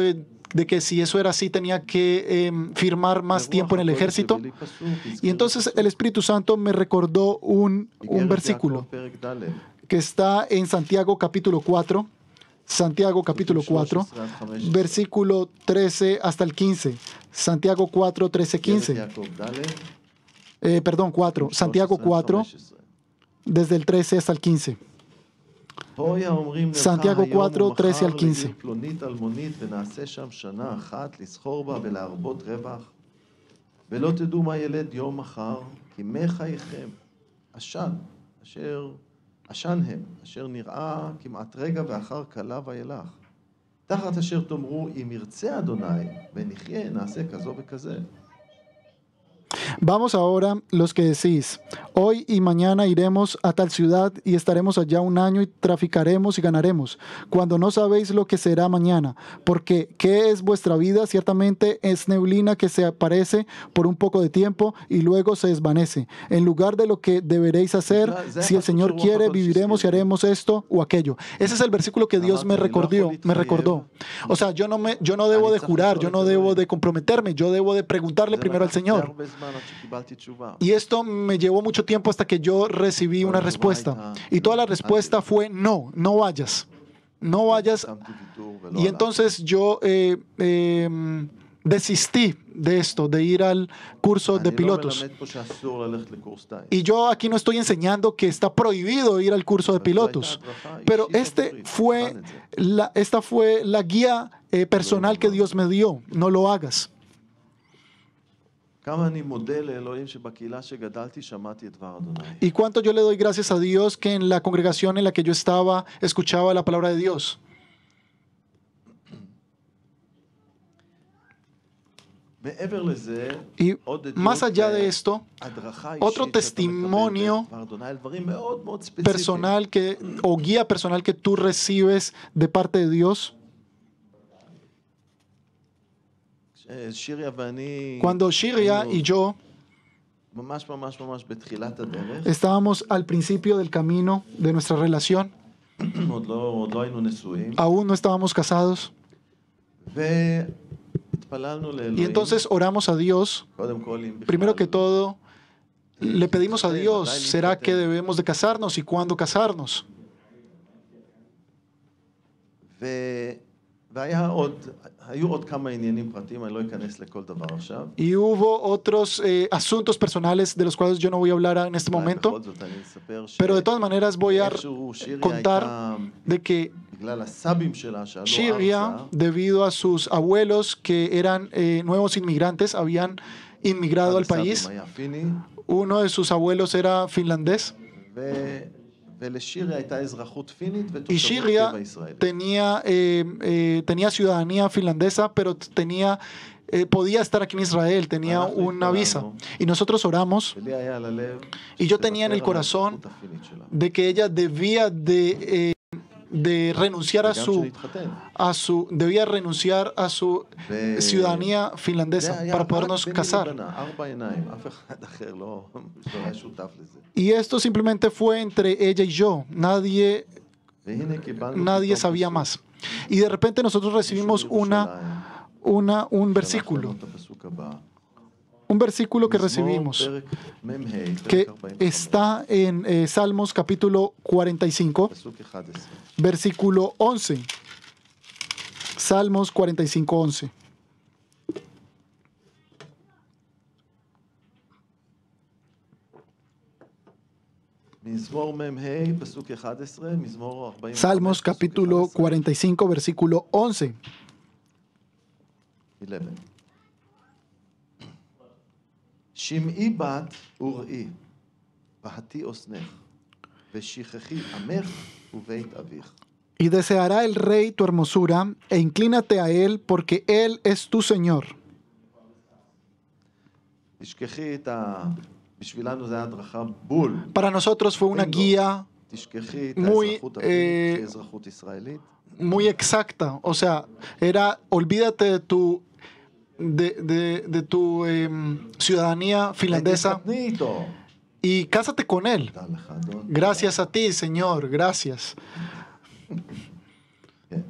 de que si eso era así tenía que firmar más tiempo en el ejército. Y entonces el Espíritu Santo me recordó un versículo que está en Santiago capítulo 4, Santiago capítulo 4, versículo 13 hasta el 15. Santiago 4, 13, 15. Perdón, 4. Santiago 4, desde el 13 hasta el 15. Santiago 4, 13 al 15. פלונית אלמונית ונעשה שם שנה אחת לסחור בה ולהרבות רווח ולא תדעו מה ילד יום מחר כי מי חייכם עשן הם אשר נראה כמעט רגע ואחר כלה וילך תחת אשר תאמרו אם ירצה אדוני ונחיה נעשה כזו וכזה. Vamos ahora, los que decís, hoy y mañana iremos a tal ciudad y estaremos allá un año y traficaremos y ganaremos, cuando no sabéis lo que será mañana, porque ¿qué es vuestra vida? Ciertamente es neblina que se aparece por un poco de tiempo y luego se desvanece. En lugar de lo que deberéis hacer, si el Señor quiere, viviremos y haremos esto o aquello. Ese es el versículo que Dios me recordó. O sea, yo no debo de jurar, yo no debo de comprometerme, yo debo de preguntarle primero al Señor. Y esto me llevó mucho tiempo hasta que yo recibí una respuesta. Y toda la respuesta fue no, no vayas. No vayas. Y entonces yo desistí de esto, de ir al curso de pilotos. Y yo aquí no estoy enseñando que está prohibido ir al curso de pilotos. Pero esta fue la guía personal que Dios me dio. No lo hagas. Y cuánto yo le doy gracias a Dios que en la congregación en la que yo estaba escuchaba la palabra de Dios. Y más allá de esto, otro testimonio personal o guía personal que tú recibes de parte de Dios. Cuando Shiria y yo estábamos al principio del camino de nuestra relación, aún no estábamos casados, y entonces oramos a Dios. Primero que todo, le pedimos a Dios, ¿será que debemos de casarnos y cuándo casarnos? Y hubo otros asuntos personales de los cuales yo no voy a hablar en este momento, pero de todas maneras voy a contar de que Shiria, debido a sus abuelos que eran nuevos inmigrantes, habían inmigrado al país. Uno de sus abuelos era finlandés. Y Shiria tenía ciudadanía finlandesa, pero podía estar aquí en Israel, tenía una visa. Y nosotros oramos, y yo tenía en el corazón de que ella debía de renunciar a su ciudadanía finlandesa para podernos casar. Y esto simplemente fue entre ella y yo. Nadie sabía más. Y de repente nosotros recibimos un versículo. Un versículo que recibimos, que está en Salmos capítulo 45, versículo 11. Salmos 45, 11. Salmos capítulo 45, versículo 11. שמעי בת וראי, בהתי אסנך, ושכחי עמך ובית אביך. Y deseará el rey tu hermosura, e inclínate a él, porque él es tu Señor. תשכחי את בשבילנו זה היה הדרכה בול. Para nosotros fue una Bingo. guía תשכחי את muy, האזרחות הפלילית, שהיא אזרחות ישראלית. muy exacta. O sea, era, olvídate de tu ciudadanía finlandesa תתחתני איתו. y cásate con él. תודה לך, אדון. Gracias a ti, Señor, gracias. כן.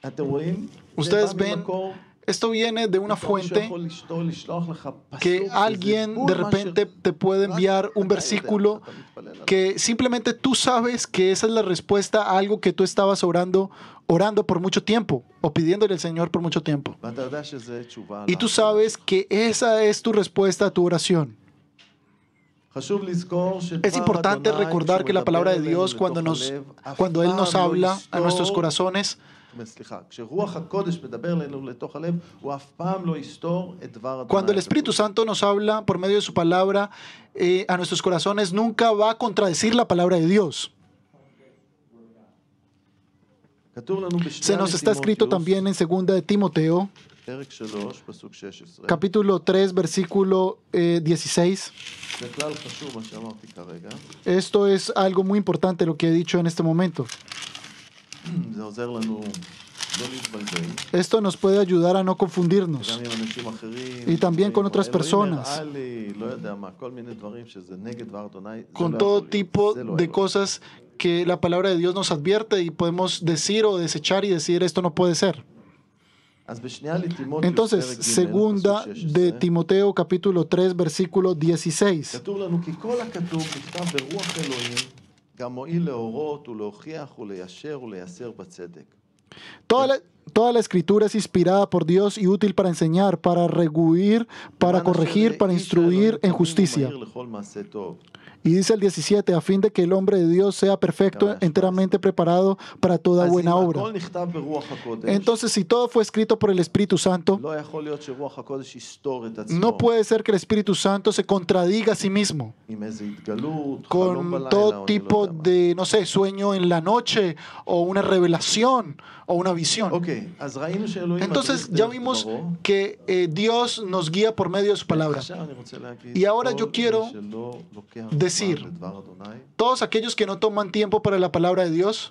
אתם רואים? Ustedes זה בא ven, ממקור esto viene de una פתאום מישהו fuente יכול לשלוח לך פסוק, que וזה alguien בול de מה repente te puede רק enviar un אתה יודע, versículo אתה מתפלל עליו. que simplemente tú sabes que esa es la respuesta a algo que tú estabas orando por mucho tiempo o pidiéndole al Señor por mucho tiempo. ואתה יודע שזה תשובה Y tú לעבודה. sabes que esa es tu respuesta a tu oración. חשוב לזכור Es importante שדבר recordar אדוני, que la כשהוא palabra de מדבר Dios אלינו לתוך הלב, אף cuando Él nos פעם לא habla a nuestros יסתור- corazones, סליחה, כשרוח הקודש מדבר אלינו לתוך הלב, הוא אף פעם לא יסתור את דבר אדוני. cuando el Espíritu הקדוש. Santo nos habla por medio de su palabra a nuestros corazones, nunca va a contradecir la palabra de Dios. כתוב לנו בשנייה Se nos está escrito לתימותאוס, también en 2 de Timoteo, פרק 3, פסוק 16. capítulo 3, versículo 16. זה כלל חשוב מה שאמרתי כרגע. Esto es algo muy importante lo que he dicho en este momento. זה עוזר לנו לא להתבלבל. Esto nos puede ayudar a no confundirnos. גם עם אנשים אחרים. Y también con אומרים, otras "אלוהים personas". הראה לי", לא יודע מה, כל מיני דברים שזה נגד דבר אדוני. זה Con לא todo יכול להיות, tipo זה לא de אלוהים. cosas que la palabra de Dios nos advierte y podemos decir o desechar y decir esto no puede ser. אז בשנייה לתימותאוס, Entonces, פרק ג', segunda פסוק de 16. Timoteo capítulo 3 versículo 16. כתוב לנו כי כל הכתוב נכתב ברוח אלוהים, גם מועיל להורות ולהוכיח וליישר ולייסר בצדק. Toda la escritura es inspirada por Dios y útil para enseñar, para reguir, para למען corregir, אשר para איש instruir האלוהים en תמים justicia. ומהיר לכל מעשה טוב. Y dice el 17, a fin de que el hombre de Dios sea perfecto, enteramente preparado para toda אז buena אם obra. הכל נכתב ברוח הקודש, Entonces, si todo fue escrito por el Espíritu Santo, לא יכול להיות שרוח הקודש יסתור את עצמו. no puede ser que el Espíritu Santo se contradiga a sí mismo עם איזו התגלות, חלום con בלילה, todo או אני tipo לא יודע מה. de, no sé, sueño en la noche o una revelación o una visión. אוקיי, אז ראינו שאלוהים Entonces מדריך ya דרך vimos דברו. que Dios nos guía por medio de su palabra. עכשיו אני רוצה להגיד, Y ahora כל yo quiero מי שלא לוקח decir, זמן לדבר אדוני, Todos aquellos que no toman tiempo para la palabra de Dios,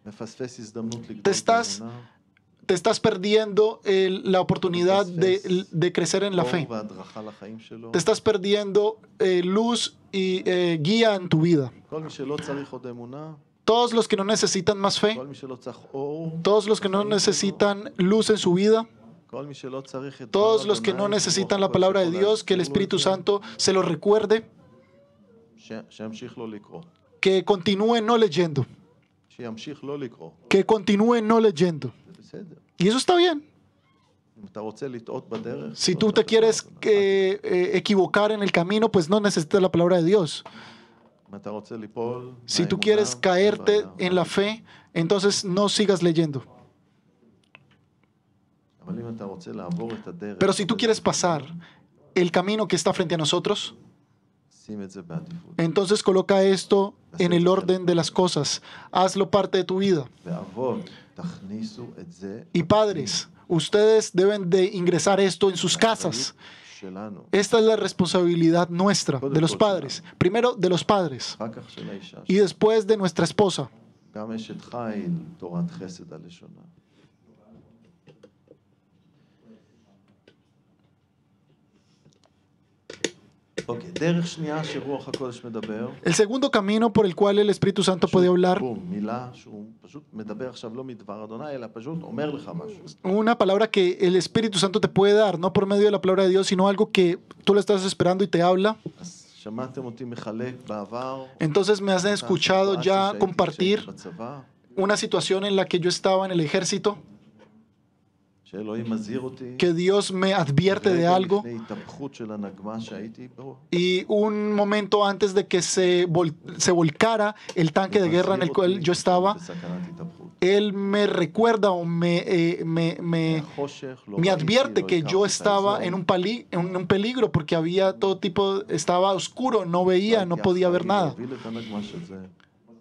מפספס הזדמנות לגדול te estás באמונה, te estás perdiendo la oportunidad de crecer en la אור fe. והדרכה לחיים שלו. Te estás perdiendo luz y guía en tu vida. כל מי שלא צריך עוד אמונה, Todos los que no necesitan más fe, כל מי שלא צריך אור, todos los que no בחיים שלו, necesitan luz en su vida, כל מי שלא צריך את todos דבר los que אדוני, no שרוח necesitan la הקודש palabra de יכול Dios, que el להזכיר לו Espíritu את זה, Santo se lo recuerde, שימשיך לא לקרוא. que continúen no leyendo, שימשיך לא לקרוא. que continúen no leyendo. זה בסדר. Y eso está bien. אם אתה רוצה לטעות בדרך, Si לא tú te צריך quieres דבר אדוני. equivocar en el camino, pues no necesitas la palabra de Dios. אם אתה רוצה ליפול Si tú מהאמונה, quieres אין caerte בעיה. en la fe, entonces no sigas leyendo. אבל אם אתה רוצה לעבור את הדרך, Pero si tú quieres pasar el camino que está frente a nosotros, שים את זה בעדיפות. entonces coloca esto en el orden de las cosas. Hazlo parte de tu vida. ואבות, תכניסו את זה. Y padres, ustedes deben de ingresar esto en sus casas. שלנו. Esta es la responsabilidad nuestra, de los padres. Primero de los padres אחר כך של האישה. y después de nuestra esposa. גם אשת חיל, תורת חסד הלשונה. אוקיי, דרך שנייה שרוח הקודש מדבר. El segundo camino por el cual el Espíritu Santo puede hablar, בום, מילה שהוא פשוט מדבר עכשיו לא מדבר אדוני, אלא פשוט אומר לך משהו. una palabra que el Espíritu Santo te puede dar, no por medio de la palabra de Dios, sino algo que tú lo estás esperando y te habla. אז שמעתם אותי מחלק בעבר. Entonces me has escuchado סיטואציה ya שהייתי compartir כשהייתי בצבא, una situación en la que yo estaba en el ejército, שאלוהים מזהיר אותי. que Dios me advierte de רגע algo לפני התהפכות של הנגמ"ש שהייתי בו. y un momento antes de que se volcara el tanque de guerra en el cual yo estaba, בסכנת התהפכות. Él me recuerda o החושך, לא me ראיתי, advierte לא que הכרתי yo את estaba האזור. en un peligro porque había todo tipo, estaba oscuro, no veía, no הייתי podía ver אחראי nada. להוביל את הנגמ"ש הזה.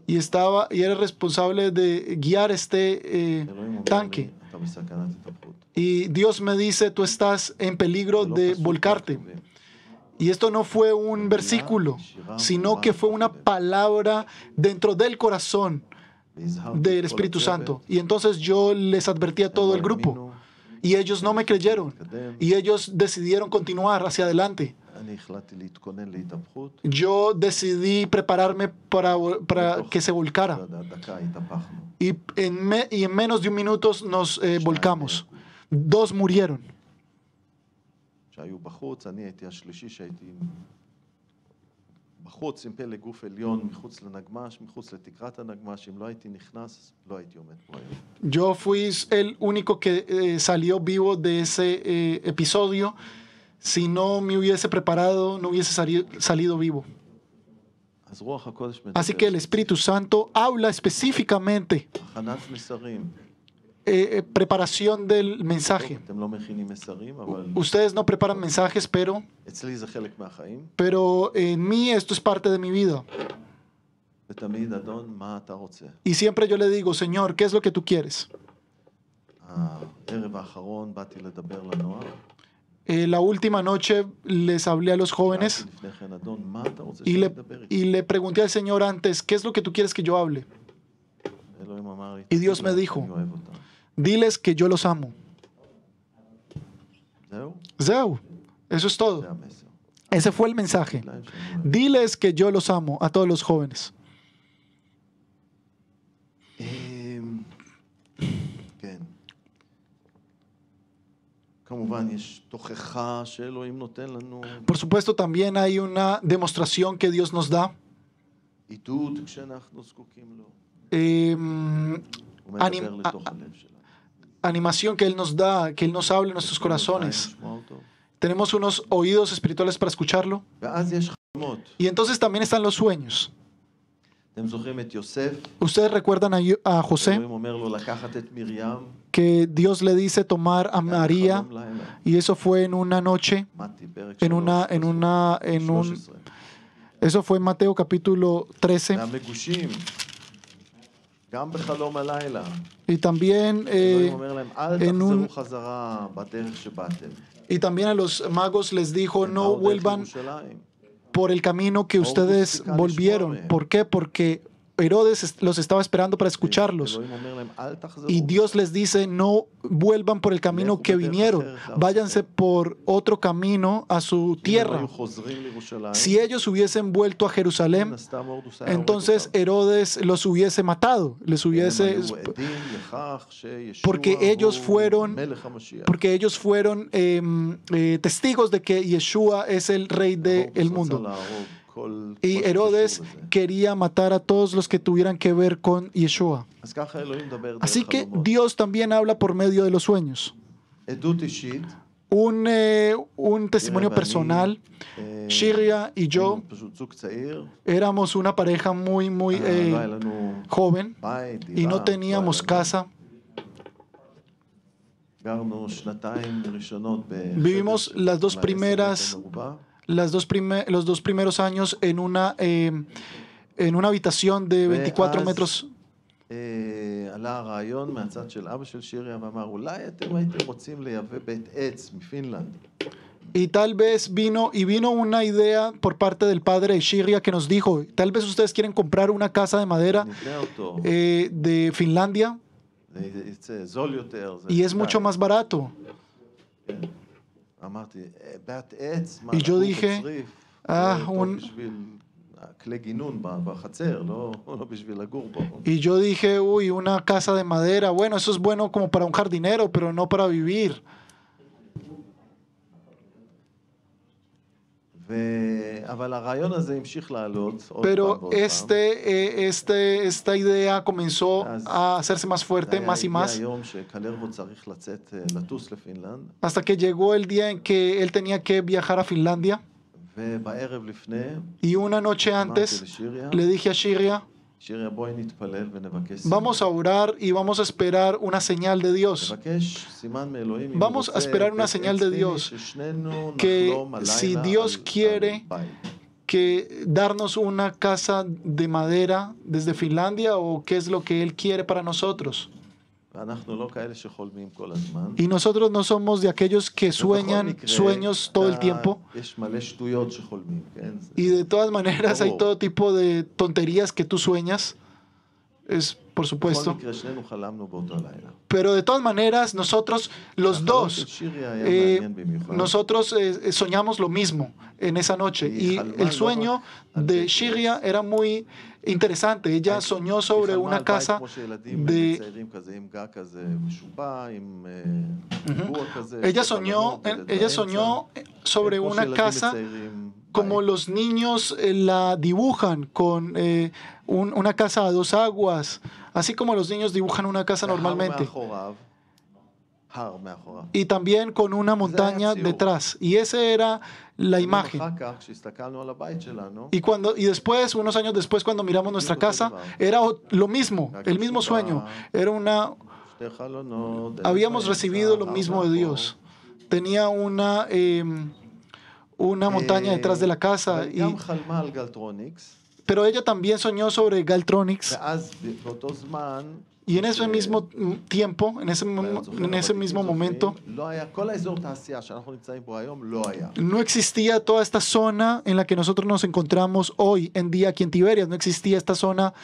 y era responsable de guiar este אלוהים אומר לי, tanque. אתה בסכנת התהפכות. Y Dios me dice, tú estás en peligro זה לא de פסוק volcarte. בכתובים. Y esto no fue un versículo, sino que fue una palabra dentro del corazón והזהרתי del את כל Espíritu הצוות, Santo. Y entonces yo les advertí a todo el הם לא grupo. האמינו, Y ellos no me creyeron. Y ellos decidieron continuar hacia adelante. אני החלטתי להתכונן להתהפכות, Yo decidí prepararme para que se volcara. אתה יודע, דקה התהפכנו. Y en menos de un minuto nos volcamos. 2 murieron. שהיו בחוץ, אני הייתי השלישי שהייתי בחוץ עם פלג גוף עליון, מחוץ לנגמ"ש, מחוץ לתקרת הנגמ"ש. אם לא הייתי נכנס, לא הייתי עומד פה היום. Yo fui el único que salió vivo de ese episodio. Si no me hubiese preparado, no hubiese salido vivo. אז רוח הקודש מדבר. Así que el Espíritu Santo habla específicamente, הכנת מסרים. preparación del mensaje. אתם לא מכינים מסרים, אבל Ustedes no preparan mensajes, אצלי זה חלק מהחיים. pero en mí esto es parte de mi vida. ותמיד, אדון, מה אתה רוצה? Y siempre yo le digo, Señor, ¿qué es lo que tú quieres? הערב האחרון באתי לדבר לנוער. La última noche les hablé a los jóvenes שאלתי לפני כן, אדון, מה אתה רוצה y שאני le, אדבר איתך? y le pregunté al Señor antes, ¿qué es lo que tú quieres que yo hable? אלוהים אמר לי, Y Dios "תגיד me להם dijo, שאני אוהב אותם." Diles que yo los amo. זהו, Zeu, eso es זה todo. המסר. Ese fue el mensaje. תגיד להם שאני אוהב. Diles que yo los amo a todos los jóvenes. כן. כמובן, יש תוכחה שאלוהים נותן לנו Por supuesto, también hay una demostración que Dios nos da. עידוד כשאנחנו זקוקים לו. eh, הוא מדבר לתוך הלב שלנו. animación que Él nos da, que Él nos habla en nuestros corazones. Tenemos unos oídos espirituales para escucharlo. ואז יש חלומות. Y entonces también están los sueños. אתם זוכרים את יוסף? Ustedes recuerdan a José, אלוהים אומר לו לקחת את מרים. que Dios le dice tomar a María, חלום לילה. y eso fue en una noche, מתי, פרק eso fue en Mateo capítulo 13. והמגושים, גם בחלום הלילה. Y también, אלוהים אומר להם, אל en un- תחזרו חזרה בדרך שבאתם. y también a los magos les dijo, הם no באו דרך vuelvan ירושלים. por el camino que ustedes volvieron. ¿Por qué? Porque Herodes los estaba esperando para escucharlos. אלוהים אומר להם, אל תחזרו. Y Dios les dice, no vuelvan por el camino que vinieron, váyanse por otro camino a su אם הם tierra. היו חוזרים לירושלים, Si ellos hubiesen vuelto a מן Jerusalén, הסתם הורדוס היה הורג entonces אותם. Herodes los hubiese matado, les הם hubiese, היו עדים לכך שישוע porque ellos הוא fueron- מלך המשיח. porque ellos fueron testigos de que Yeshua es el rey del הורדוס mundo. רצה להרוג כל Y שקשור Herodes לזה. quería matar a todos los que tuvieran que ver con Yeshua. אז ככה אלוהים מדבר דרך Así que חלומות. Dios también habla por medio de los sueños. עדות אישית, Un testimonio ואני, personal. Shiria y yo היינו פשוט זוג צעיר, éramos una pareja muy, muy לא היה לנו joven בית, y דירה, no teníamos לא היה לנו. casa. גרנו שנתיים ראשונות Vivimos בחדר las dos של primeras- 120 מרובע. Los 2 primeros años en una habitación de 24 ואז, metros. עלה הרעיון מהצד של אבא של שיריה ואמר, אולי אתם הייתם רוצים לייבא בית עץ מפינלנד. Y tal vez vino una idea por parte del padre de Shiria que nos dijo, tal vez ustedes quieren comprar una casa de madera נבנה אותו, de Finlandia זה יצא זול יותר. זה y es כדאי. mucho más barato. כן. אמרתי, בית עץ, מה, Y yo לגור dije, בצריף, ah, זה טוב un- בשביל כלי גינון בחצר, לא בשביל לגור בו. Y yo dije, uy, una casa de madera, bueno, eso es bueno como para un jardinero, pero no para vivir. אבל הרעיון הזה המשיך לעלות עוד פעם Pero ועוד פעם. esta idea comenzó a hacerse más fuerte, más y הגיע más, היום שקלרבו צריך לטוס לפינלנד, hasta que llegó el día en que él tenía que viajar a Finlandia. ובערב לפני, Y una noche אמרתי antes לשיריה, le dije a Shiria, שיריה בואי נתפלל ונבקש vamos a orar y vamos a esperar una señal de Dios. נבקש סימן מאלוהים, אם Vamos הוא a רוצה, esperar una בית señal עץ de פיני, Dios, ששנינו que נחלום si הלילה Dios על quiere, בית. que darnos una casa de madera desde Finlandia o qué es lo que Él quiere para nosotros. ואנחנו לא כאלה שחולמים כל הזמן. Y nosotros no somos de aquellos que ובכל sueñan מקרה, sueños todo el tiempo. יש מלא שטויות שחולמים, כן? Y de todas maneras hay ברור. todo tipo de tonterías que tú sueñas. Es por בכל supuesto. מקרה, שנינו חלמנו באותו לילה. Pero de todas maneras, nosotros, los החלום של dos, שירי היה מעניין במיוחד. nosotros soñamos lo mismo en esa noche. Y el sueño de Shiria era muy interesante. Ella soñó sobre היא חלמה una על בית casa כמו שילדים de... צעירים כזה, עם גג כזה משובע, עם ריבוע כזה. Ella שתי soñó, בלונות, ella באמצע. soñó sobre כמו una שילדים casa וצעירים, como בית. los niños la dibujan con una casa a dos aguas, así como los niños dibujan una casa והר normalmente. מאחוריו, הר מאחוריו. Y también con una montaña ציור. detrás. Y esa era la imagen. אחר כך, כשהסתכלנו על הבית שלנו, Y después, unos años después, cuando miramos nuestra casa, era lo mismo, el mismo sueño. Era una, שתי חלונות, דלת habíamos באמצע, recibido lo הר mismo de מאחור. Dios. Tenía una montaña detrás de la casa. אבל גם חלמה על גלטרוניקס, Pero ella también soñó sobre Galtronics. ואז באותו זמן, Y en ese mismo tiempo, en ese mismo momento, לא היה, כל האזור תעשייה שאנחנו נמצאים בו היום לא היה. no existía toda esta zona en la que nosotros nos encontramos hoy en día aquí en Tiberias. No existía esta zona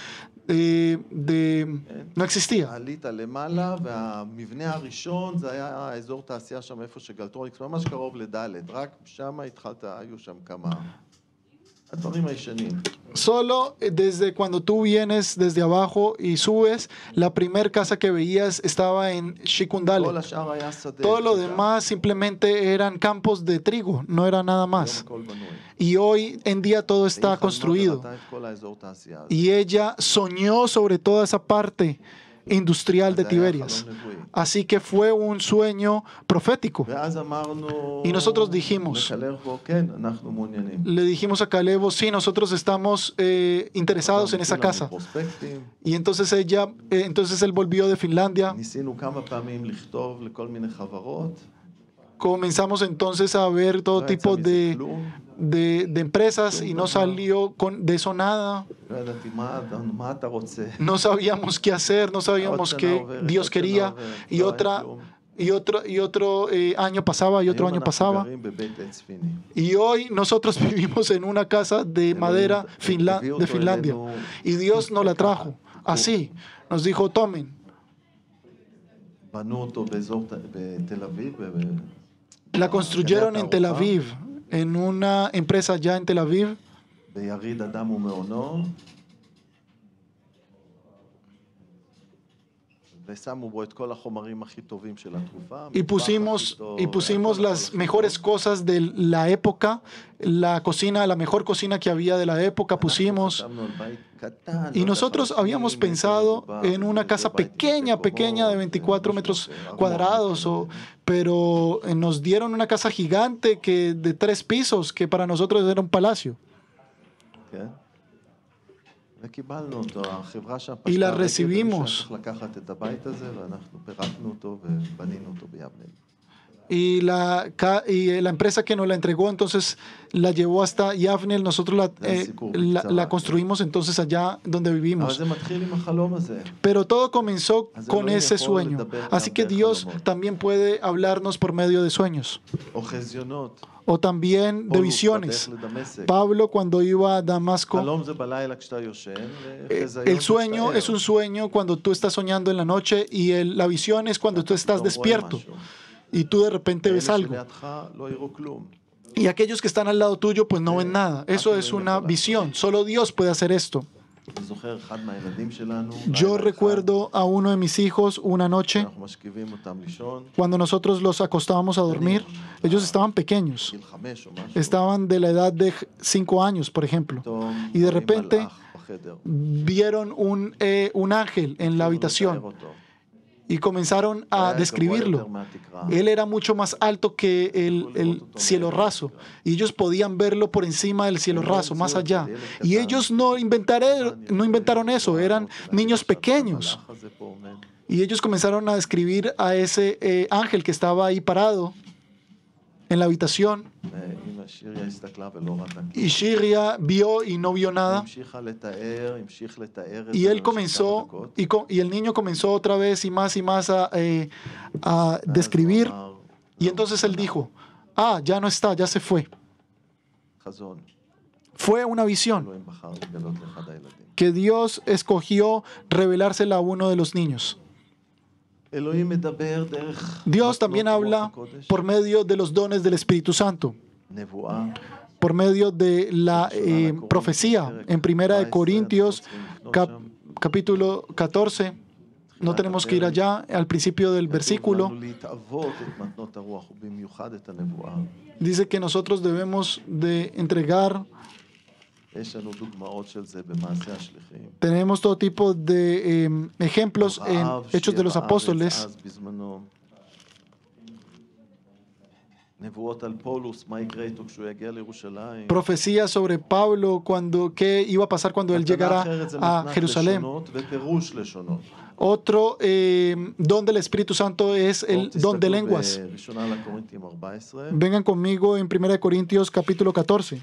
no existía. עלית למעלה, והמבנה הראשון זה היה האזור תעשייה שם איפה שגלטרוניקס, ממש קרוב לדלת, רק שם התחלת, היו שם כמה הדברים הישנים. Solo desde cuando tú vienes desde abajo y subes, la primer casa que veías estaba en כל Shikundalet. השאר היה שדה. Todo lo שדה. demás simplemente eran campos de trigo, no era nada היום más. הכל בנוי. Y hoy en día todo está והיא חלמה construido. וראתה את כל האזור תעשייה הזה. Y ella soñó sobre toda esa parte industrial de זה היה Tiberias. חלום נבואי. Así que fue un sueño profético. ואז אמרנו, Y nosotros dijimos, לקלר בו, כן, אנחנו מעוניינים. Le dijimos a Calebo, sí, nosotros estamos interesados en esa casa. פרוספקטים. Y entonces entonces él volvió de Finlandia. ניסינו כמה פעמים לכתוב לכל מיני חברות. Comenzamos entonces a ver todo לא tipo יצא מזה de, כלום. de empresas y no salió de eso nada. לא ידעתי מה אתה רוצה. No sabíamos qué hacer, no sabíamos עוד שנה qué עוברת, Dios עוד שנה quería. עוברת, Y לא היה otra כלום. y otro año pasaba y otro היום año אנחנו pasaba. גרים בבית עץ פיני. Y hoy nosotros vivimos en una casa de madera de Finlandia. Y Dios nos la trajo. Así, nos dijo, tomen. בנו אותו בתל אביב. La construyeron en Tel Aviv, en una empresa allá en Tel Aviv. ביריד אדם ומעונו. ושמו בו את כל החומרים הכי טובים של התרופה. Y pusimos las mejores cosas de la época, la cocina, la mejor cocina que había de la época, pusimos. Y nosotros habíamos pensado en una casa pequeña de 24 metros cuadrados, pero nos dieron una casa gigante de 3 pisos, que para nosotros era un palacio. וקיבלנו אותו, החברה שם Y la פשטה רגל, recibimos. ומישהו היה צריך לקחת את הבית הזה, ואנחנו פירקנו אותו ובנינו אותו ביבנה. Y la empresa que nos la entregó entonces la llevó hasta Yavnel, nosotros la construimos entonces allá donde אבל vivimos. זה מתחיל עם החלום הזה. Pero todo comenzó אז con אלוהים ese יכול sueño. לדבר Así גם que דרך Dios חלומות. también puede hablarnos por medio de sueños או חזיונות. o también de פולוס visiones. בדרך לדמשק. Pablo cuando iba a Damasco, חלום זה בלילה כשאתה יושן, el sueño es un sueño cuando tú estás soñando en la noche y la visión es cuando tú estás despierto y tú de repente ves algo. לא יראו כלום. Y aquellos que están al lado tuyo pues no ven nada. Eso es una visión. Solo Dios puede hacer esto. אני זוכר אחד מהילדים שלנו, Yo לילה אחד, recuerdo a uno de mis hijos una noche, אנחנו משכיבים אותם לישון, cuando nosotros los acostábamos a dormir, ellos estaban pequeños, גיל 5 או משהו, estaban de la edad de 5 años, por ejemplo, פתאום y de רואים repente מלאך בחדר. vieron un ángel en la התחילו habitación לתאר אותו. y comenzaron היה a גבוה describirlo. יותר מהתקרה. Él era mucho más alto que el cielo raso y ellos podían verlo por encima del cielo raso, más allá. Y ellos no inventaron eso, eran niños pequeños. המלאך הזה פה עומד. Y ellos comenzaron a describir a ese ángel que estaba ahí parado en la habitación ואמא שיריה הסתכלה ולא ראתה כלום. y Shiria vio y no vio nada. המשיך לתאר את Y זה él במשך כמה comenzó, דקות. y el niño comenzó otra vez y más a describir. אז הוא אמר, Y entonces él dijo, ya no está, ya se fue. חזון, Fue una visión אלוהים בחר לגלות לאחד הילדים. que Dios escogió revelársela a uno de los niños. אלוהים מדבר דרך Dios מתנות también רוח habla הקודש, por medio de los dones del Espíritu Santo, נבואה, por medio de la profecía. En 1 Corintios capítulo 14, no tenemos que ir allá, al principio del versículo, כתוב לנו להתאבות את מתנות הרוח ובמיוחד את הנבואה. dice que nosotros debemos de entregar. יש לנו דוגמאות של זה במעשי השליחים. Tenemos todo tipo de ejemplos en רעב Hechos de שיהיה los בארץ Apóstoles. אז בזמנו. נבואות על פולוס, מה יקרה איתו כשהוא יגיע לירושלים. Profecía sobre Pablo, qué iba a pasar cuando él מתנה llegara אחרת זה a מתנת Jerusalén. לשונות ופירוש לשונות. Otro don del Espíritu Santo es el don de lenguas. בראשונה לקורינתים 14, Vengan conmigo en 1 Corintios capítulo 14,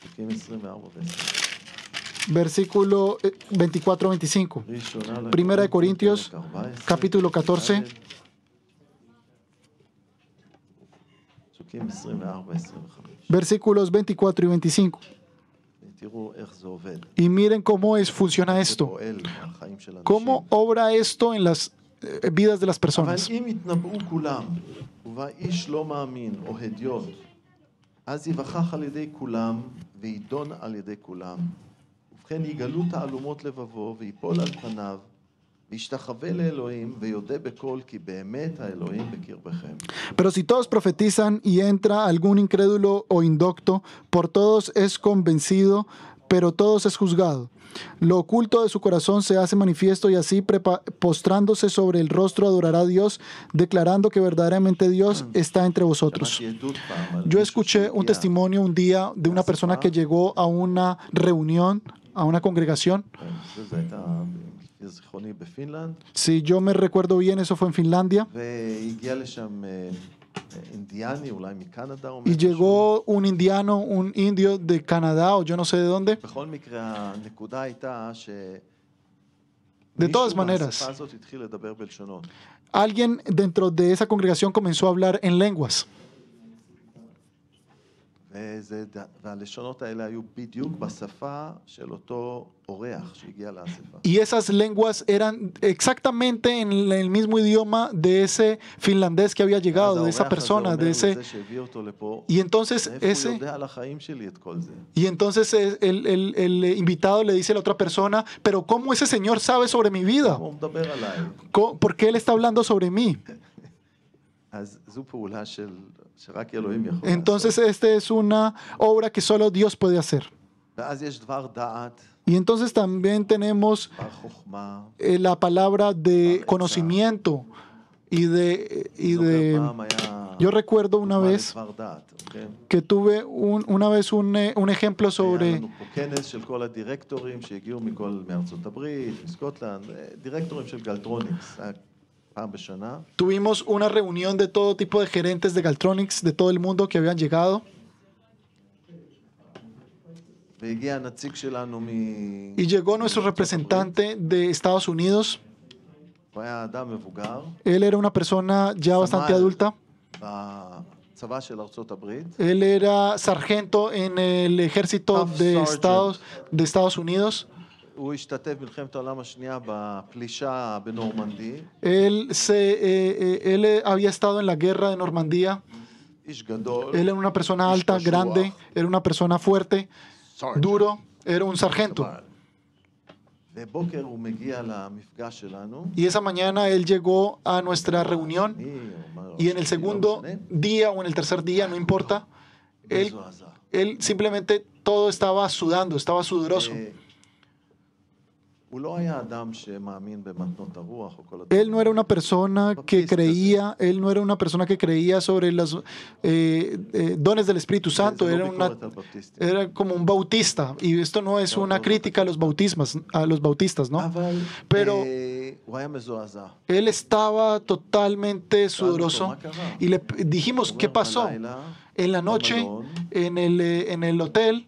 פסוקים 24 ו-20. versículo 24-25. ראשונה Primera de Corintios, פרק 14, capítulo 14, פסוקים 24 ו-25. versículos 24 y 25. תראו איך זה עובד. Y miren cómo funciona זה esto. פועל בחיים של אנשים. Cómo obra esto en las vidas de las אבל personas. אם יתנבאו כולם, ובא איש לא מאמין או הדיוט, אז יווכח על ידי כולם, וידון על ידי כולם. ובכן יגלו תעלומות לבבו, ויפול על פניו, וישתחווה לאלוהים, ויודה בקול, כי באמת האלוהים בקרבכם. Pero si todos profetizan y entra algún incrédulo o indocto, por todos es convencido, pero todos es juzgado. Lo oculto de su corazón se hace manifiesto y así postrándose sobre el rostro adorará a Dios, declarando que verdaderamente Dios está entre vosotros. שמעתי עדות פעם על Yo מישהו escuché un שהגיע, testimonio un día de una persona que llegó a una reunión, a una congregación. זה הייתה, לפי זיכרוני, בפינלנד, Si yo me recuerdo bien, eso fue en Finlandia. והגיע לשם אינדיאני, אולי מקנדה או Y משהו. llegó un indiano, un indio de Canadá o yo no sé de dónde. בכל מקרה, הנקודה הייתה ש... De todas מישהו maneras, מהשפה הזאת התחיל לדבר בלשונות. alguien dentro de esa congregación comenzó a hablar en lenguas. והלשונות האלה היו בדיוק בשפה של אותו אורח שהגיע לאספה. Y esas lenguas eran exactamente en el mismo idioma de ese finlandés que había llegado, de esa persona, de ese... Y entonces ese... Y entonces el invitado le dice a la otra persona, pero ¿cómo ese señor sabe sobre mi vida? ¿Por qué él está hablando sobre mí? Entonces esta es una obra que solo Dios puede hacer. Y entonces también tenemos la palabra de conocimiento y de yo recuerdo una vez que tuve una vez un ejemplo sobre tuvimos una reunión de todo tipo de gerentes de Galtronics de todo el mundo que habían llegado. Y llegó nuestro representante de Estados Unidos. Él era una persona ya bastante adulta. Él era sargento en el ejército de Estados Unidos. Él había estado en la guerra de Normandía. Él era una persona alta, grande, era una persona fuerte, duro, era un sargento. Y esa mañana él llegó a nuestra reunión y en el segundo día o en el tercer día, no importa, él simplemente todo estaba sudando, estaba sudoroso. Él no era una persona que creía, sobre los dones del Espíritu Santo, era como un bautista, y esto no es una crítica a los bautistas, ¿no? Pero הוא היה מזועזע. Él estaba totalmente sudoroso ¿Ma קרה? y le dijimos, ¿qué pasó? בלילה, En la noche, במלון, en el hotel,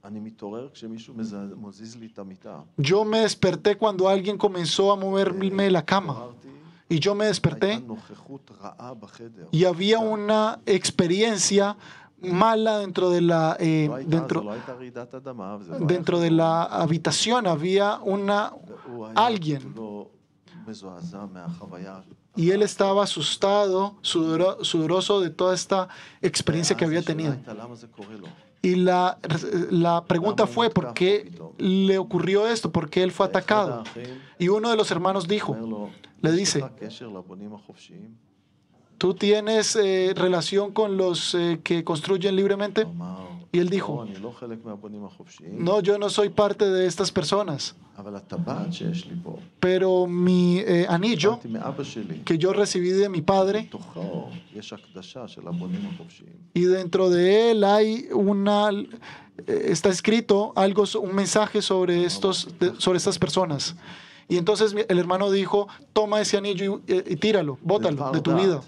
אני מתעורר כשמישהו מזיז לי את המיטה. yo me desperté cuando alguien comenzó a moverme la cama. התעוררתי, Y yo me desperté הייתה נוכחות רעה בחדר. y había una experiencia mala dentro de la, לא הייתה, dentro, זו לא הייתה רעידת אדמה, וזה לא dentro de la habitación. Había הוא היה alguien כולו מזועזע מהחוויה. y él estaba asustado, sudoroso de toda esta experiencia que había tenido. השאלה הייתה, למה זה קורה לו? Y la pregunta fue, ¿por qué le ocurrió esto? ¿Por qué él fue אחד atacado? האחים Y uno de los hermanos dijo, אומר לו, le יש dice, לך קשר לבונים החופשיים? ¿tú tienes relación con los que construyen libremente? הוא אמר, Y él לא, dijo, אני לא חלק מהבונים החופשיים, no, yo no soy parte de estas personas, אבל הטבעת שיש לי פה, pero mi anillo קיבלתי מאבא שלי, que yo recibí de mi padre, בתוכו יש הקדשה של הבונים החופשיים. y dentro de él hay está escrito algo, un mensaje sobre sobre estas personas. Y entonces el hermano dijo, toma ese anillo y tíralo, bótalo de tu vida.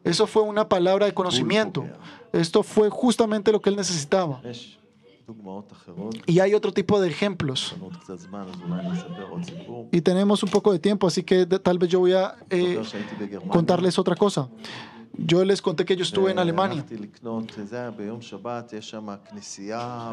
Eso fue una palabra de conocimiento. Esto fue justamente lo que él necesitaba. יש דוגמאות אחרות, Y hay otro tipo de ejemplos. יש לנו עוד קצת זמן, אז אולי אני אספר עוד סיפור. Y tenemos un poco de tiempo, así que tal vez yo voy a זוכר שהייתי בגרמניה, contarles otra cosa. Yo les conté que yo estuve en Alemania. הלכתי לקנות, זה היה ביום שבת, יש שם כנסייה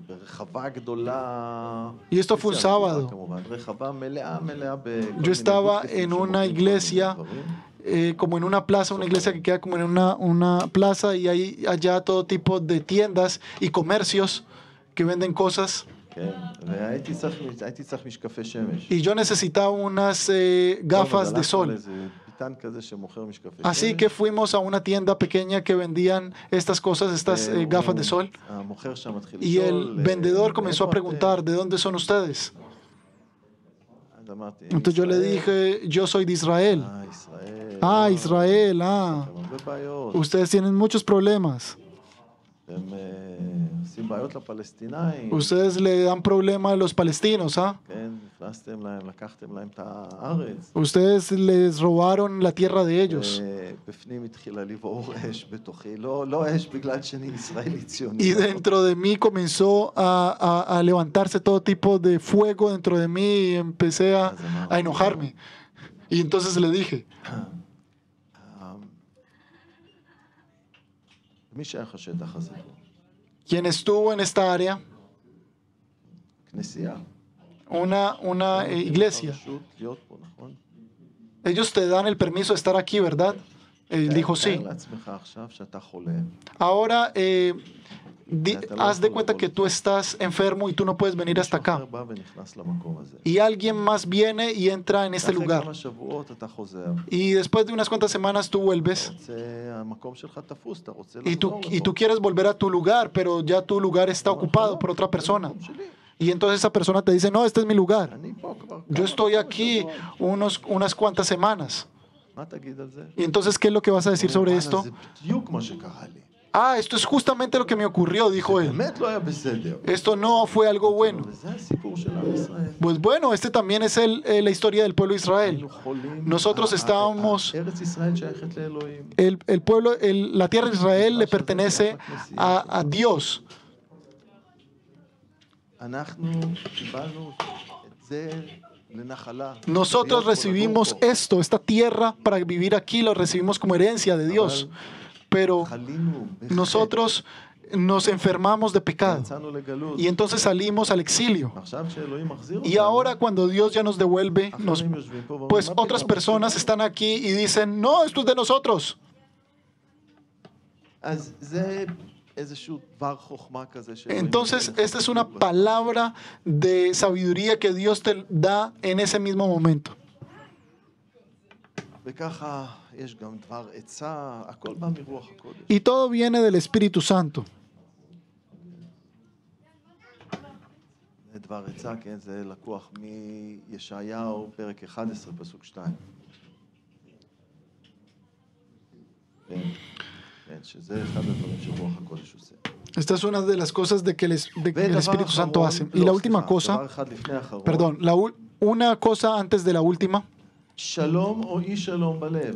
ברחבה גדולה. Y esto fue un כנסייה גדולה, sábado. כמובן, רחבה מלאה בכל Yo מיני estaba בוטקסים en una שמוכרים כל מיני iglesia, דברים. como en una plaza, una iglesia que queda como en una plaza, y hay allá todo tipo de tiendas y comercios que venden cosas. כן, והייתי צריך משקפי שמש. Y yo necesitaba unas טוב, gafas אז de הלכנו sol. לאיזה ביתן כזה שמוכר משקפי Así שמש. que fuimos a una tienda pequeña que vendían estas cosas, estas gafas de sol. המוכר שם מתחיל Y el לשאול, vendedor comenzó a "מאיפה preguntar, ¿de dónde son ustedes? אתם?" אז אמרתי, Entonces yo le "ישראל". dije, yo soy de Israel. ישראל. Ah, Israel, יש ah. לכם הרבה בעיות. Ustedes tienen muchos problemas. אתם עושים בעיות לפלסטינאים. Ustedes le dan problema a los palestinos, ¿ah? כן, נכנסתם להם, לקחתם להם את הארץ. Ustedes les robaron la tierra de ellos. בפנים התחילה לבעור אש בתוכי. לא אש בגלל שאני ישראלי ציוני. Y dentro de mí comenzó a levantarse todo tipo de fuego dentro de mí y empecé a enojarme. Y entonces le dije, מי שייך השטח הזה? quien estuvo en esta área, כנסייה. una iglesia, רשות להיות פה, נכון? ellos te dan el permiso de estar aquí, ¿verdad? Él dijo, sí. תאר לעצמך עכשיו שאתה חולה. Ahora, haz de cuenta que tú estás enfermo y tú no puedes venir hasta מישהו acá. אחר בא ונכנס למקום הזה. Y alguien más viene y entra en este אחרי lugar. כמה שבועות אתה חוזר. Y después de unas cuantas semanas tú vuelves המקום שלך תפוס, אתה רוצה y לחזור tú quieres volver a tu lugar, pero ya tu lugar está ocupado por otra persona. Y entonces esa persona te dice, no, este es mi lugar. אני פה כבר Yo estoy aquí unas cuantas semanas. מה תגיד על זה? Y entonces, ¿qué es lo que vas a decir sobre esto? זה בדיוק מה שקרה לי. Ah, esto es justamente lo que me ocurrió, dijo él. באמת לא היה בסדר. Esto no fue algo bueno. וזה הסיפור של עם ישראל. Pues bueno, este también es la historia del pueblo de Israel. היינו חולים. Nosotros estábamos, ארץ ישראל שייכת לאלוהים. el pueblo, la tierra de Israel le pertenece a Dios. אנחנו קיבלנו את זה לנחלה. Nosotros recibimos esto, esta tierra para vivir aquí, lo recibimos como herencia de Dios. Pero חלינו בחטא. nosotros nos enfermamos de pecado יצאנו לגלות. y entonces salimos al exilio. עכשיו שאלוהים מחזיר Y ahora cuando Dios ya nos devuelve, אחרים יושבים פה ואומרים, pues "מה otras פתאום?" personas están aquí y dicen, no, esto es de nosotros. אז זה איזשהו דבר חוכמה כזה שאלוהים Entonces, נותן לך esta es una בדיוק palabra de sabiduría que Dios te da en ese mismo momento. וככה יש גם דבר עצה, הכל בא מרוח הקודש. Y todo viene del Espíritu Santo. זה דבר עצה, כן, זה לקוח מישעיהו, פרק 11, פסוק 2. כן, כן, שזה אחד הדברים שרוח הקודש עושה. Esta es una de las cosas de que el ודבר Espíritu Santo אחרון, hace. Y la última סליחה, cosa, דבר אחד לפני האחרון, perdón, una cosa antes de la última. שלום או אי שלום בלב.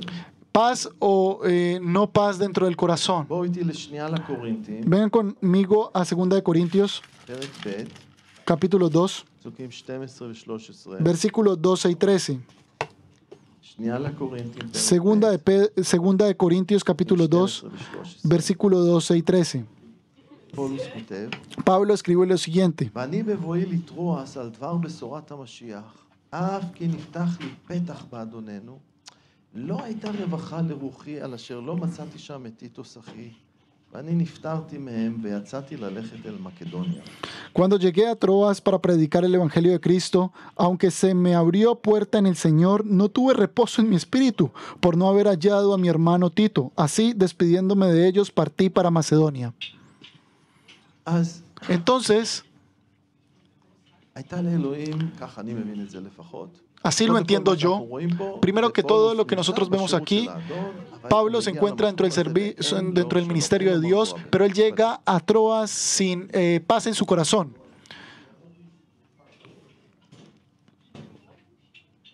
Paz o no paz dentro del corazón. בואו איתי לשנייה לקורינתים, Vengan conmigo a 2 de Corintios, פרק ב', capítulo 2, פסוקים 12 ו-13. versículos 12 y 13. שנייה לקורינתים, פרק Segunda de Corintios, capítulo 2, 12 ו-13. versículo 12 y 13. פולוס כותב, Pablo escribe lo siguiente. ואני בבואי לטרואס על דבר בשורת המשיח, אף כי נפתח לי פתח באדוננו, לא הייתה רווחה לרוחי על אשר לא מצאתי שם את טיטוס אחי, ואני נפטרתי מהם ויצאתי ללכת אל מקדוניה. Cuando llegué a Troas para predicar el Evangelio de Cristo, aunque se me abrió puerta en el Señor, no tuve reposo en mi espíritu por no haber hallado a mi hermano Tito. Así, despidiéndome de ellos, partí para Macedonia. אז Entonces, הייתה לאלוהים, ככה אני מבין את זה לפחות. así lo entiendo yo. Primero que todo, lo que nosotros vemos aquí, Pablo se encuentra dentro del ministerio de Dios, pero él llega a Troas sin paz en su corazón.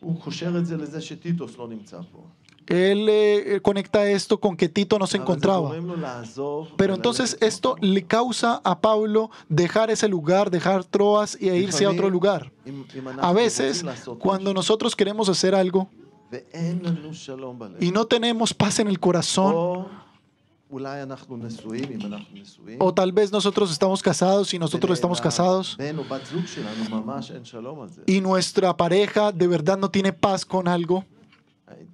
הוא קושר את זה לזה שטיטוס לא נמצא פה. Él conecta esto con que Tito no se אבל זה encontraba. גורם לו לעזוב Pero וללכת entonces למקום esto אחר. le causa a Pablo dejar ese lugar, dejar Troas y irse a otro lugar. אם אנחנו A veces, רוצים לעשות cuando משהו, nosotros queremos hacer algo ואין לנו שלום בלב, y no tenemos paz en el corazón, או אולי אנחנו נשואים, אם אנחנו נשואים, o tal vez nosotros estamos casados y nosotros estamos casados, בן או בת זוג שלנו ממש אין שלום על זה. y nuestra pareja de verdad no tiene paz con algo,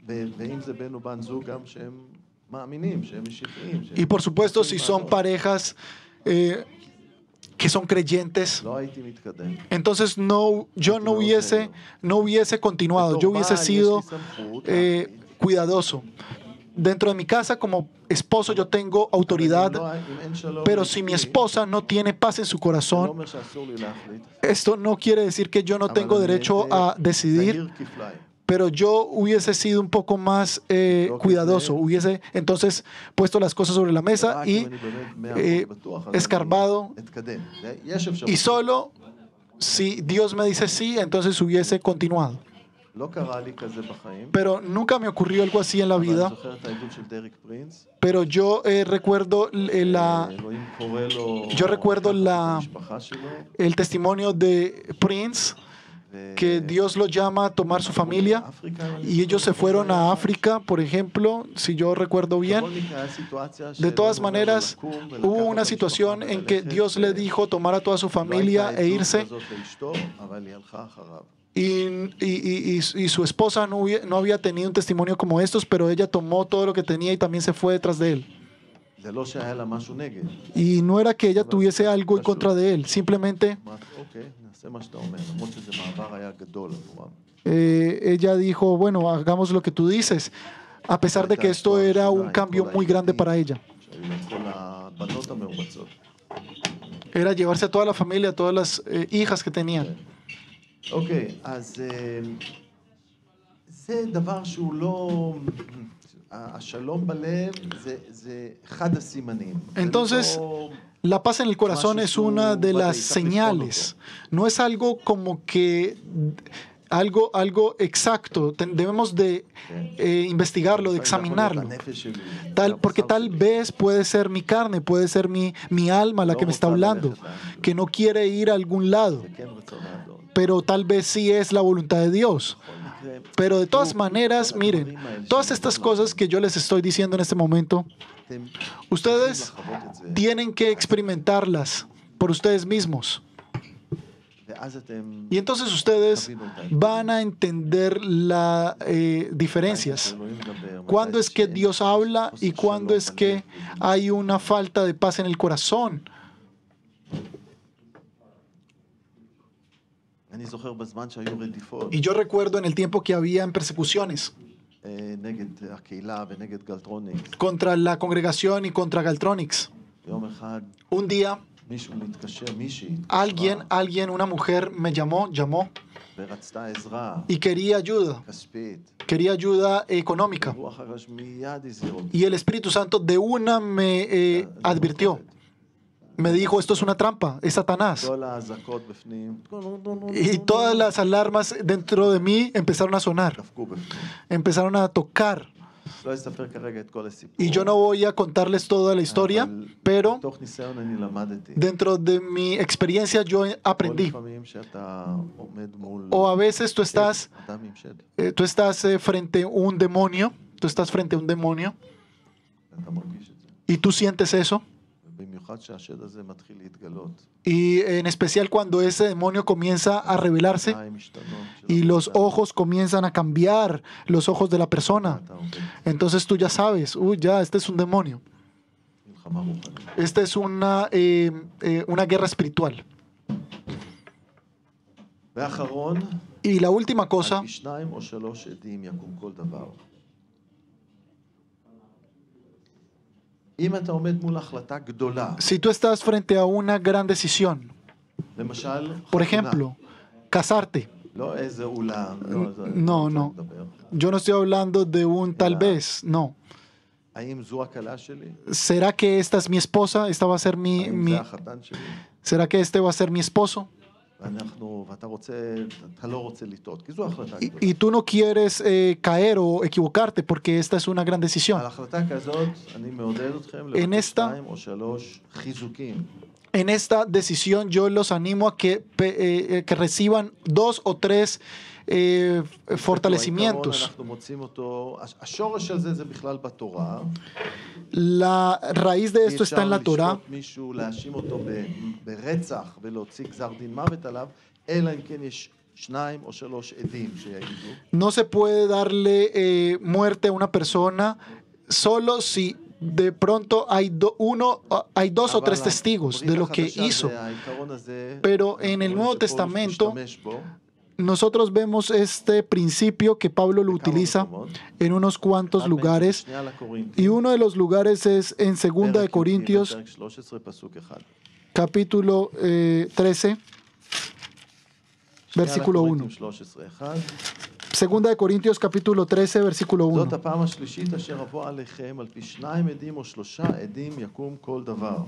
ואם זה בן או בת זוג גם שהם מאמינים, שהם משיחיים, שהם- y por supuesto si son parejas que son creyentes, לא הייתי מתקדם. entonces yo no hubiese continuado, yo hubiese sido cuidadoso. Dentro de mi casa como esposo yo tengo autoridad, pero si mi esposa no tiene paz en su corazón, esto no quiere decir que yo no tengo derecho a decidir, pero yo hubiese sido un poco más cuidadoso, hubiese entonces puesto las cosas sobre la mesa y escarbado, y solo si Dios me dice sí, entonces hubiese continuado. לא קרה לי כזה בחיים, Pero nunca me ocurrió algo así en la אבל אני vida, זוכר את העדות של דריק פרינס, pero yo recuerdo אלוהים קורא לו, yo recuerdo לקחת את המשפחה שלו, el testimonio de Prince, que Dios lo llama a tomar su familia y ellos se fueron a África, por ejemplo, si yo recuerdo bien. בכל מקרה, היה סיטואציה De todas שאלוהים אומר לו maneras, לקום ולקחת hubo את una המשפחה situación en que וללכת, Dios le dijo tomar a toda su לא familia הייתה e עדות irse, כזאת לאשתו, אבל היא הלכה אחריו. y su esposa no había tenido un testimonio como estos, pero ella tomó todo lo que tenía y también se fue detrás de él. זה לא שהיה לה משהו נגד. Y no era que ella tuviese algo en contra de él, simplemente אמרת, אוקיי, נעשה מה שאתה אומר, למרות שזה מעבר היה גדול עבורם. ella dijo, bueno, hagamos lo que tú dices, a pesar de que esto era un cambio muy grande para ella. שהיו להם כל הבנות המאומצות. Era llevarse a toda la familia, a todas las hijas que tenían. אוקיי, אז זה דבר שהוא לא... השלום בלב זה אחד הסימנים. Entonces, la paz en el corazón es una de las señales. No es algo como que algo exacto. Debemos de investigarlo, de examinarlo. Porque tal vez puede ser mi carne, puede ser mi alma la que me está hablando, que no quiere ir a algún lado. Pero tal vez sí es la voluntad de Dios. Pero de todas maneras, miren, todas estas cosas que yo les estoy diciendo en este momento, ustedes tienen que experimentarlas por ustedes mismos. Y entonces ustedes van a entender las diferencias. ¿Cuándo es que Dios habla y cuándo es que hay una falta de paz en el corazón? Y yo recuerdo en el tiempo que había persecuciones contra la congregación y contra Galtronics. Un día, alguien, una mujer me llamó y quería ayuda económica. Y el Espíritu Santo de una me advirtió. me dijo, esto es una trampa, es Satanás. כל האזעקות בפנים, Y todas las alarmas dentro de mí empezaron a sonar, דפקו בפנים. empezaron a tocar. לא אספר כרגע את כל הסיפור. Y yo no voy a contarles toda la historia, אבל pero מתוך ניסיון אני למדתי. dentro de mi experiencia yo כל aprendí. לפעמים שאתה עומד מול O a veces tú estás, אדם עם שד, frente a un demonio, tú estás frente a un demonio אתה מרגיש את זה. y tú sientes eso. במיוחד שהשד הזה מתחיל להתגלות. Y en especial cuando ese demonio comienza a revelarse העיניים משתנות, y los ojos comienzan a cambiar, los ojos de la persona. אתה עומד Entonces tú ya sabes, uy, ya, este es un demonio. מלחמה רוחנית. Esta es una guerra espiritual. ואחרון, Y la última cosa, על פי 2 או 3 עדים יקום כל דבר. אם אתה עומד מול החלטה גדולה, si tú estás frente a una gran decisión, למשל, por חתונה, ejemplo, casarte. לא איזה אולם, לא, זה- No, no. לדבר. Yo no estoy hablando de un tal vez, no. האם זו הכלה שלי? ¿Será que esta es mi esposa? ¿Esta va a ser האם זה החתן שלי? ¿Será que este va a ser mi esposo? ואתה רוצה, אתה לא רוצה לטעות, כי זו החלטה גדולה. Y tú no quieres caer o equivocarte porque esta es una gran decisión. על החלטה כזאת, אני מעודד אתכם En לבקש esta- 2 או 3 חיזוקים. En esta decisión yo los animo a que reciban 2 o 3 fortalecimientos. אנחנו מוצאים אותו, השורש של זה זה בכלל בתורה. La raíz de esto está en la Torah. לשפוט מישהו, להאשים אותו ברצח ולהוציא גזר דין מוות עליו, אלא אם כן יש 2 או 3 עדים שיעידו. No se puede darle muerte a una persona solo si de pronto hay 2 o 3 testigos de lo que hizo. Pero en el Nuevo Testamento nosotros vemos este principio que Pablo lo utiliza en unos cuantos lugares, y uno de los lugares es en 2 de Corintios capítulo 13 versículo 1. 2 de Corintios capítulo 13 versículo 1. זאת הפעם השלישית אשר אבוא עליכם, על פי 2 עדים או 3 עדים יקום כל דבר.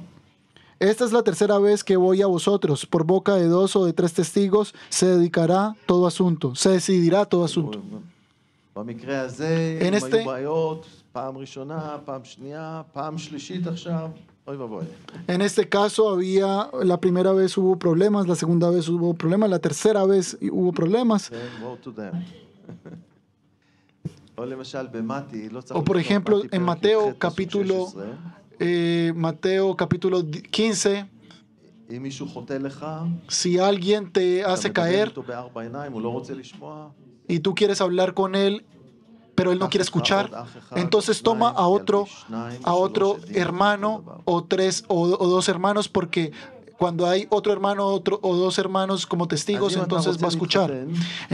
Esta es la tercera vez que voy a vosotros. Por boca de 2 o de 3 testigos se dedicará todo asunto. Se decidirá todo asunto. במקרה הזה, En אם este- היו בעיות, פעם ראשונה, פעם שנייה, פעם שלישית עכשיו, אוי ואבוי. En este caso la primera vez hubo problemas, la segunda vez hubo problemas, la tercera vez hubo problemas. כן, woe to them. או למשל במתי, לא צריך... O por לקרוא ejemplo, מתי en פרק Mateo י"ח, פסוק capítulo 16, Mateo capítulo 15, אם מישהו חוטא לך, si alguien te אתה hace מדבר caer איתו בארבע עיניים, הוא לא רוצה לשמוע, y tú quieres hablar con él, pero él no quiere escuchar, entonces toma a otro hermano o 3 o 2 hermanos, porque cuando hay otro hermano o 2 hermanos como testigos, entonces va a escuchar.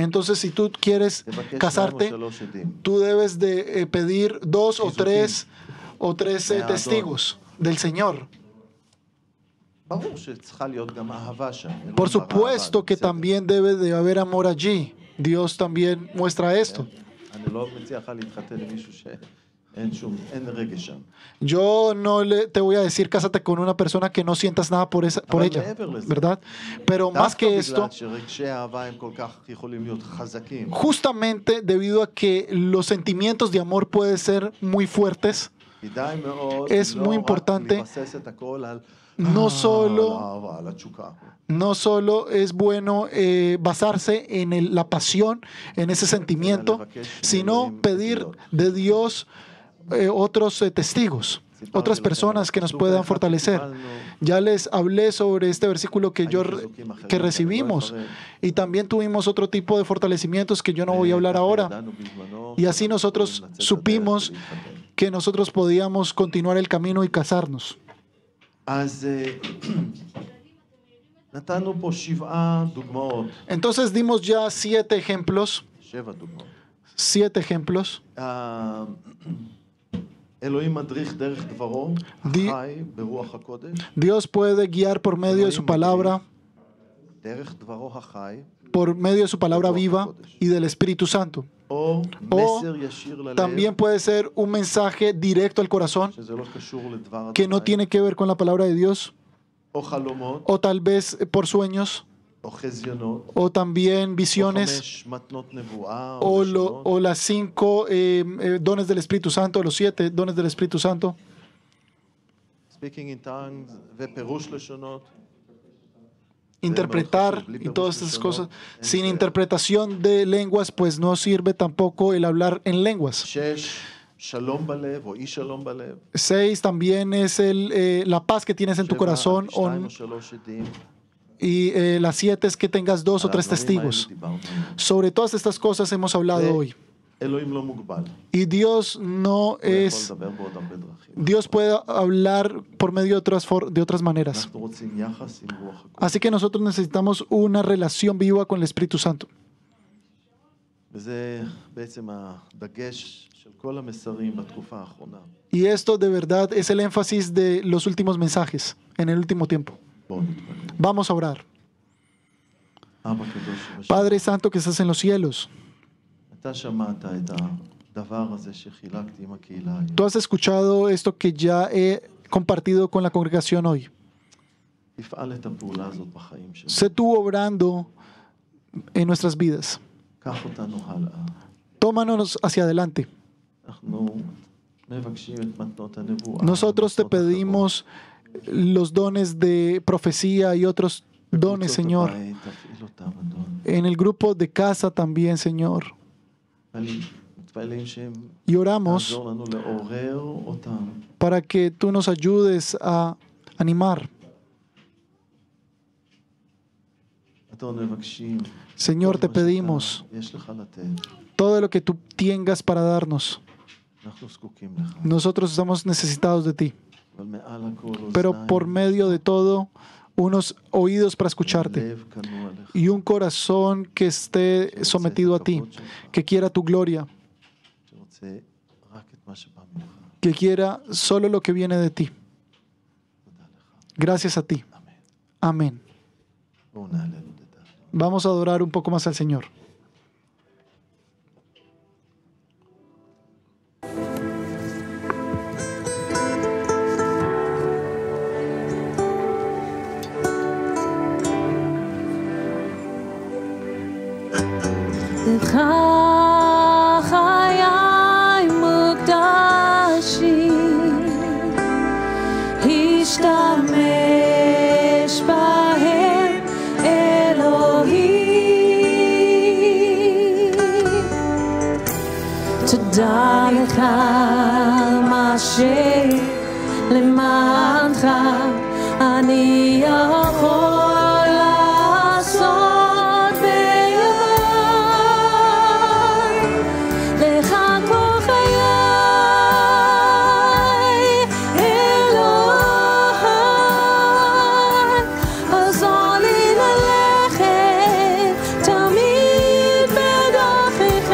Entonces, si tú quieres תבקש 2 או casarte, 3 עדים. tú debes de pedir 2 o 3 testigos del Señor. ברור שצריכה להיות גם אהבה שם. Por אלוהים supuesto ברא, que בסדר. también debe de haber amor allí. Dios también muestra esto. אני לא מציע לך להתחתן עם מישהו אין רגש שם. Yo no te voy a decir cásate con una persona que no sientas nada por אבל ella, מעבר לזה, ¿verdad? Pero más que דווקא esto, בגלל שרגשי האהבה הם כל כך יכולים להיות חזקים, justamente debido a que los sentimientos de amor pueden ser muy fuertes, כדאי מאוד es לא muy רק importante לבסס את הכל על no על solo, האהבה, על התשוקה. no solo es bueno basarse en la pasión, en ese sentimiento, sino pedir de Dios otros testigos, otras personas que nos puedan fortalecer. Ya les hablé sobre este versículo que recibimos, y también tuvimos otro tipo de fortalecimientos que yo no voy a hablar ahora. Y así nosotros supimos que nosotros podíamos continuar el camino y casarnos. אז נתנו פה 7 דוגמאות, Entonces dimos ya 7 ejemplos. 7 דוגמאות. 7 ejemplos. אלוהים מדריך דרך דברו, די- חי ברוח הקודש, Dios puede guiar por medio de su palabra, דרך דברו החי, por medio de su palabra viva y del Espíritu Santo. או מסר ישיר ללב, También puede ser un mensaje directo al corazón שזה לא קשור לדבר que no אדוני, tiene que ver con la palabra de Dios, או חלומות, o tal vez por sueños, או חזיונות, o también או visiones, 5 מתנות נבואה, o, או לשונות, o las 5 dones del Espíritu Santo, los 7 dones del Espíritu Santo, speaking in tongues ופירוש לשונות. interpretar y todas estas cosas. Sin interpretación de lenguas, pues no sirve tampoco el hablar en lenguas. 6, שלום בלב, או אי שלום בלב. 6 también es la paz que tienes en tu 7, corazón. 2 או 3 עדים. Y la 7 es que tengas 2 o 3 testigos. Sobre todas estas cosas hemos hablado hoy. אלוהים לא מוגבל. Y Dios no הוא יכול es... לדבר בעוד הרבה דרכים. Dios puede hablar por medio de otras maneras. אנחנו רוצים יחס עם רוח הקודש. Así que nosotros necesitamos una relación viva con el Espíritu Santo. וזה בעצם הדגש של כל המסרים בתקופה האחרונה. Y esto de verdad es el énfasis de los últimos mensajes en el último tiempo. בואו נתפלל. Vamos a orar. אבא קדוש ובשם. Padre Santo que estás en los cielos, אתה שמעת את הדבר הזה שחילקתי עם הקהילה היום. tú has escuchado esto que ya he compartido con la congregación hoy. תפעל את הפעולה הזאת בחיים שלנו. Sé tú obrando en nuestras vidas. קח אותנו הלאה. Tómanos hacia adelante. אנחנו מבקשים את מתנות הנבואה. Nosotros te מתנות אחרות. pedimos los dones de profecía y otros dones, בקבוצות Señor. הבית, תפעיל אותם, אדון. En el grupo de casa también, Señor. מתפעלים שהם Y oramos תעזור לנו לעורר אותם. para que tú nos ayudes a animar. אדון, מבקשים. Señor, te כל מה שאתה pedimos יש לך לתת. todo lo que tú tengas para darnos. אנחנו זקוקים לך. Nosotros estamos necesitados de ti. אבל מעל הכל Pero אוזניים, por medio de todo, unos oídos para escucharte לב כנוע לך. y un corazón que esté sometido a ti, que quiera tu gloria, שרוצה רק את מה שבא ממך. que quiera solo lo que viene de ti. תודה לך. Gracias a ti. אמן. Amén. בואו נעלה לדעת. Vamos a adorar un poco más al Señor. לך חיי מוקדשים, השתמש בהם אלוהים. תודה לך על מה שלמענך אני יכול לעשות בימיי. לך כל חיי אלוהי, עזור לי ללכת תמיד בדרכך,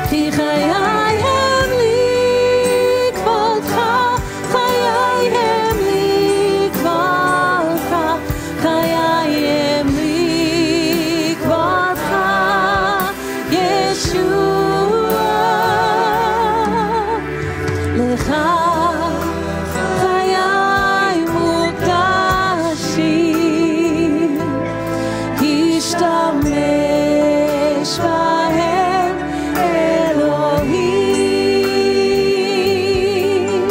כי חיי הם לי כבודך, חיי הם לי כבודך, חיי הם לי כבודך, ישוע. לך חיי מוקדשים, השתמש בהם אלוהים.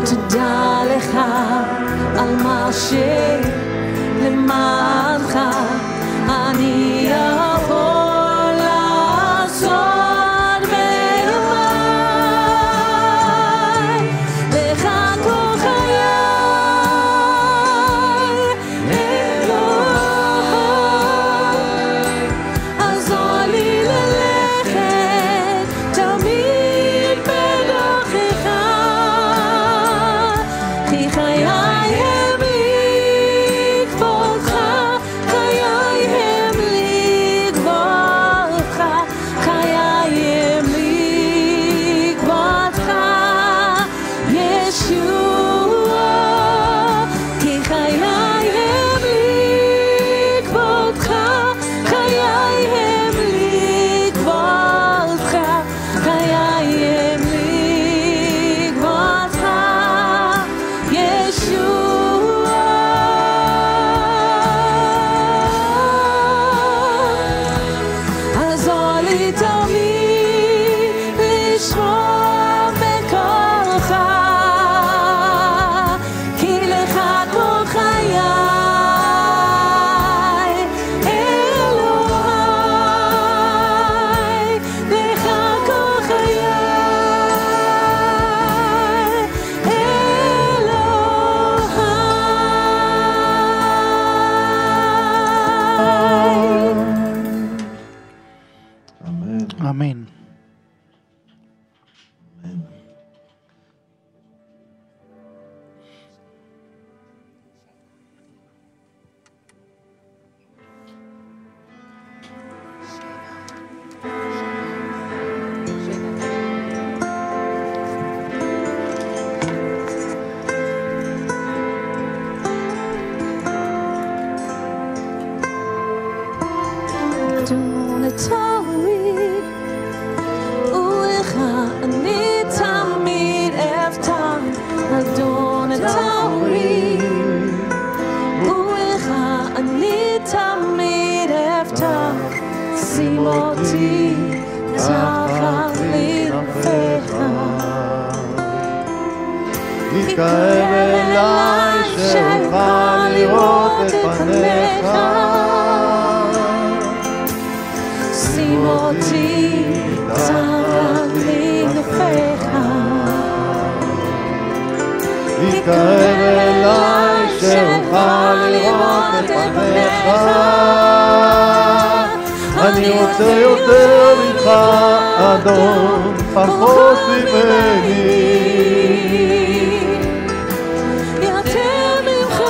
תודה לך על מה שלמענך אני יכול לעשות בימיי. לך כל חיי אלוהי, עזור לי ללכת תמיד בדרכך, כי חיי הם לי כבודך, חיי הם לי שים אותי תחת כנפיך. תתקרב אליי שאוכל לראות את פניך. שים אותי תחת כנפיך. תתקרב אליי שאוכל לראות את פניך. אני רוצה יותר ממך, אדון, פחות ממני. יותר ממך,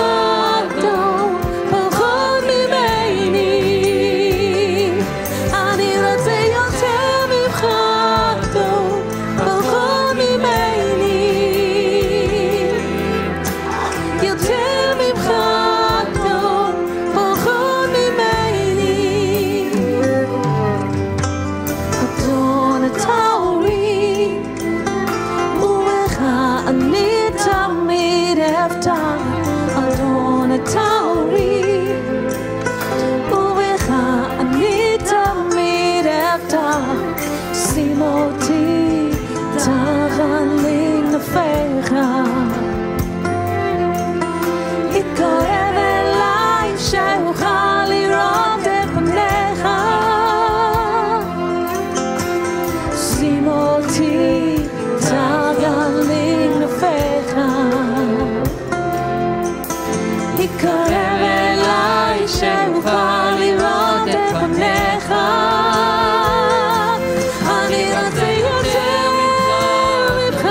אדון, פחות ממני. אני רוצה יותר ממך, אדון, פחות ממני. יותר ממך, אדון, פחות ממני. אדון, אתה אורי, ובך אני תמיד אבטח. אדון, אתה אורי, ובך אני תמיד אבטח. שים אותי תחת כנפיך. התקרב אליי שאוכל לראות את פניך. שים אותי תחת כנפיך. התקרב אליי שאוכל לראות את פניך. אני רוצה יותר ממך,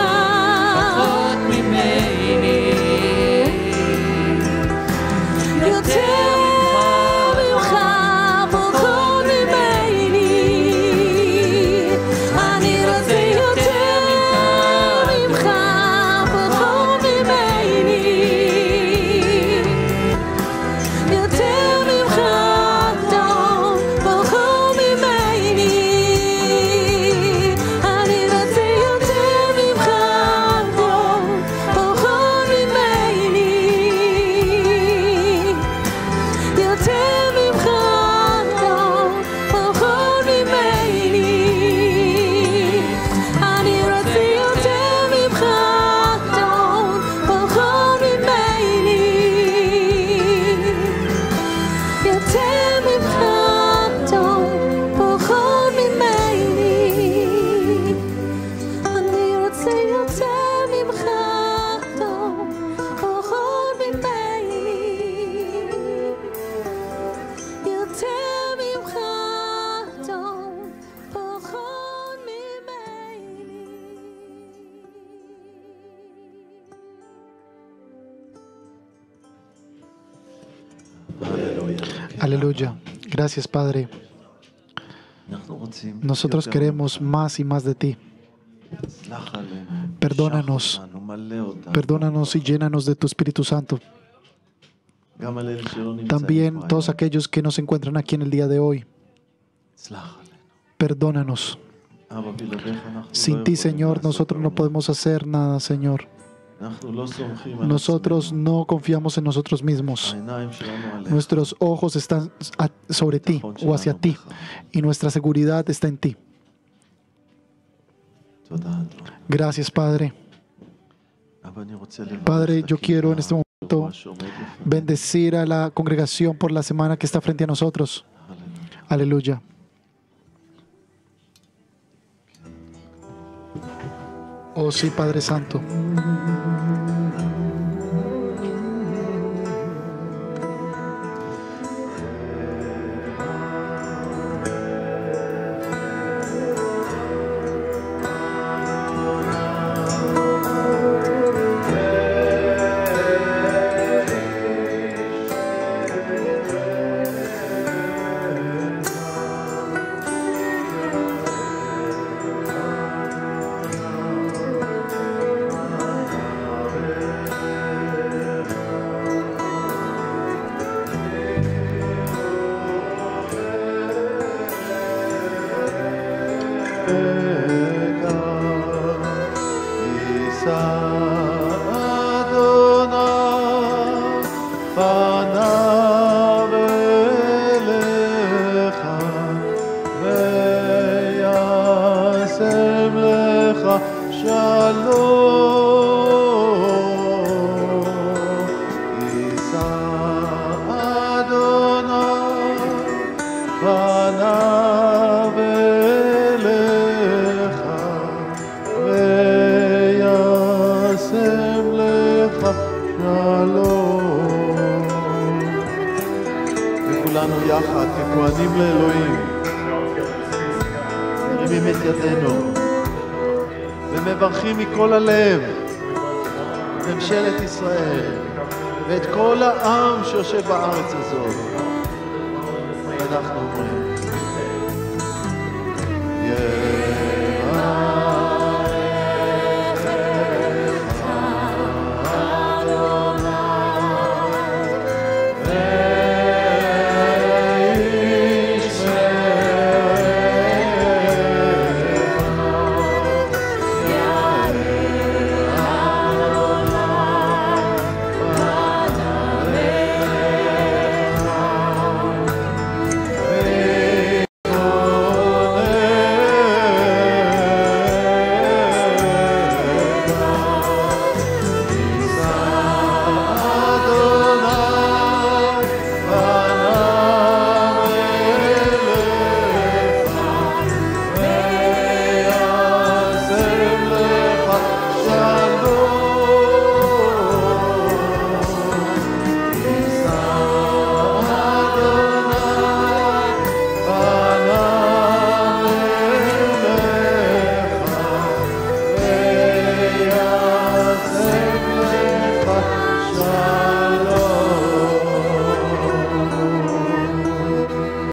פחות ממני. יותר ממך, פחות ממני. אני רוצה יותר ממך, פחות ממני. יותר ממך, אדון, פחות ממני. אני רוצה יותר ממך, אדון, פחות ממני. יותר ממך, אדון, פחות ממני. אני רוצה יותר ממך, אדון, פחות ממני. יותר ממך, אדון, פחות ממני. אני רוצה יותר ממך, אדון, פחות ממני. יותר ממך, אדון, פחות ממני. Aleluya. Gracias, Padre. אנחנו רוצים Nosotros יותר queremos más y más de ti. סלח עלינו, Perdónanos. משך אותנו, מלא אותנו. Perdónanos y llénanos de tu Espíritu Santo. גם על אלה שלא נמצאים También פה todos היום. aquellos que nos encuentran aquí en el día de hoy. סלח עלינו. Perdónanos. אבא, בלעדיך אנחנו Sin לא ti, יכולים Señor, לעשות nosotros no כלום. podemos hacer nada, Señor. אנחנו לא סומכים על Nosotros עצמנו. no confiamos en nosotros mismos. העיניים שלנו עליך. Nuestros ojos están sobre ti o hacia ti y nuestra seguridad está en ti. תודה, אדון. Gracias, Padre. אבא, אני רוצה לברך Padre, את yo quiero en este הקהילה, momento השבוע שעומד לפנינו. bendecir a la congregación por la semana que está frente a nosotros. הללויה. Aleluya. Oh sí, Padre Santo. כולנו יחד, ככהנים לאלוהים, מרימים את ידינו ומברכים מכל הלב ממשלת ישראל ואת כל העם שיושב בארץ הזאת. ואנחנו אומרים,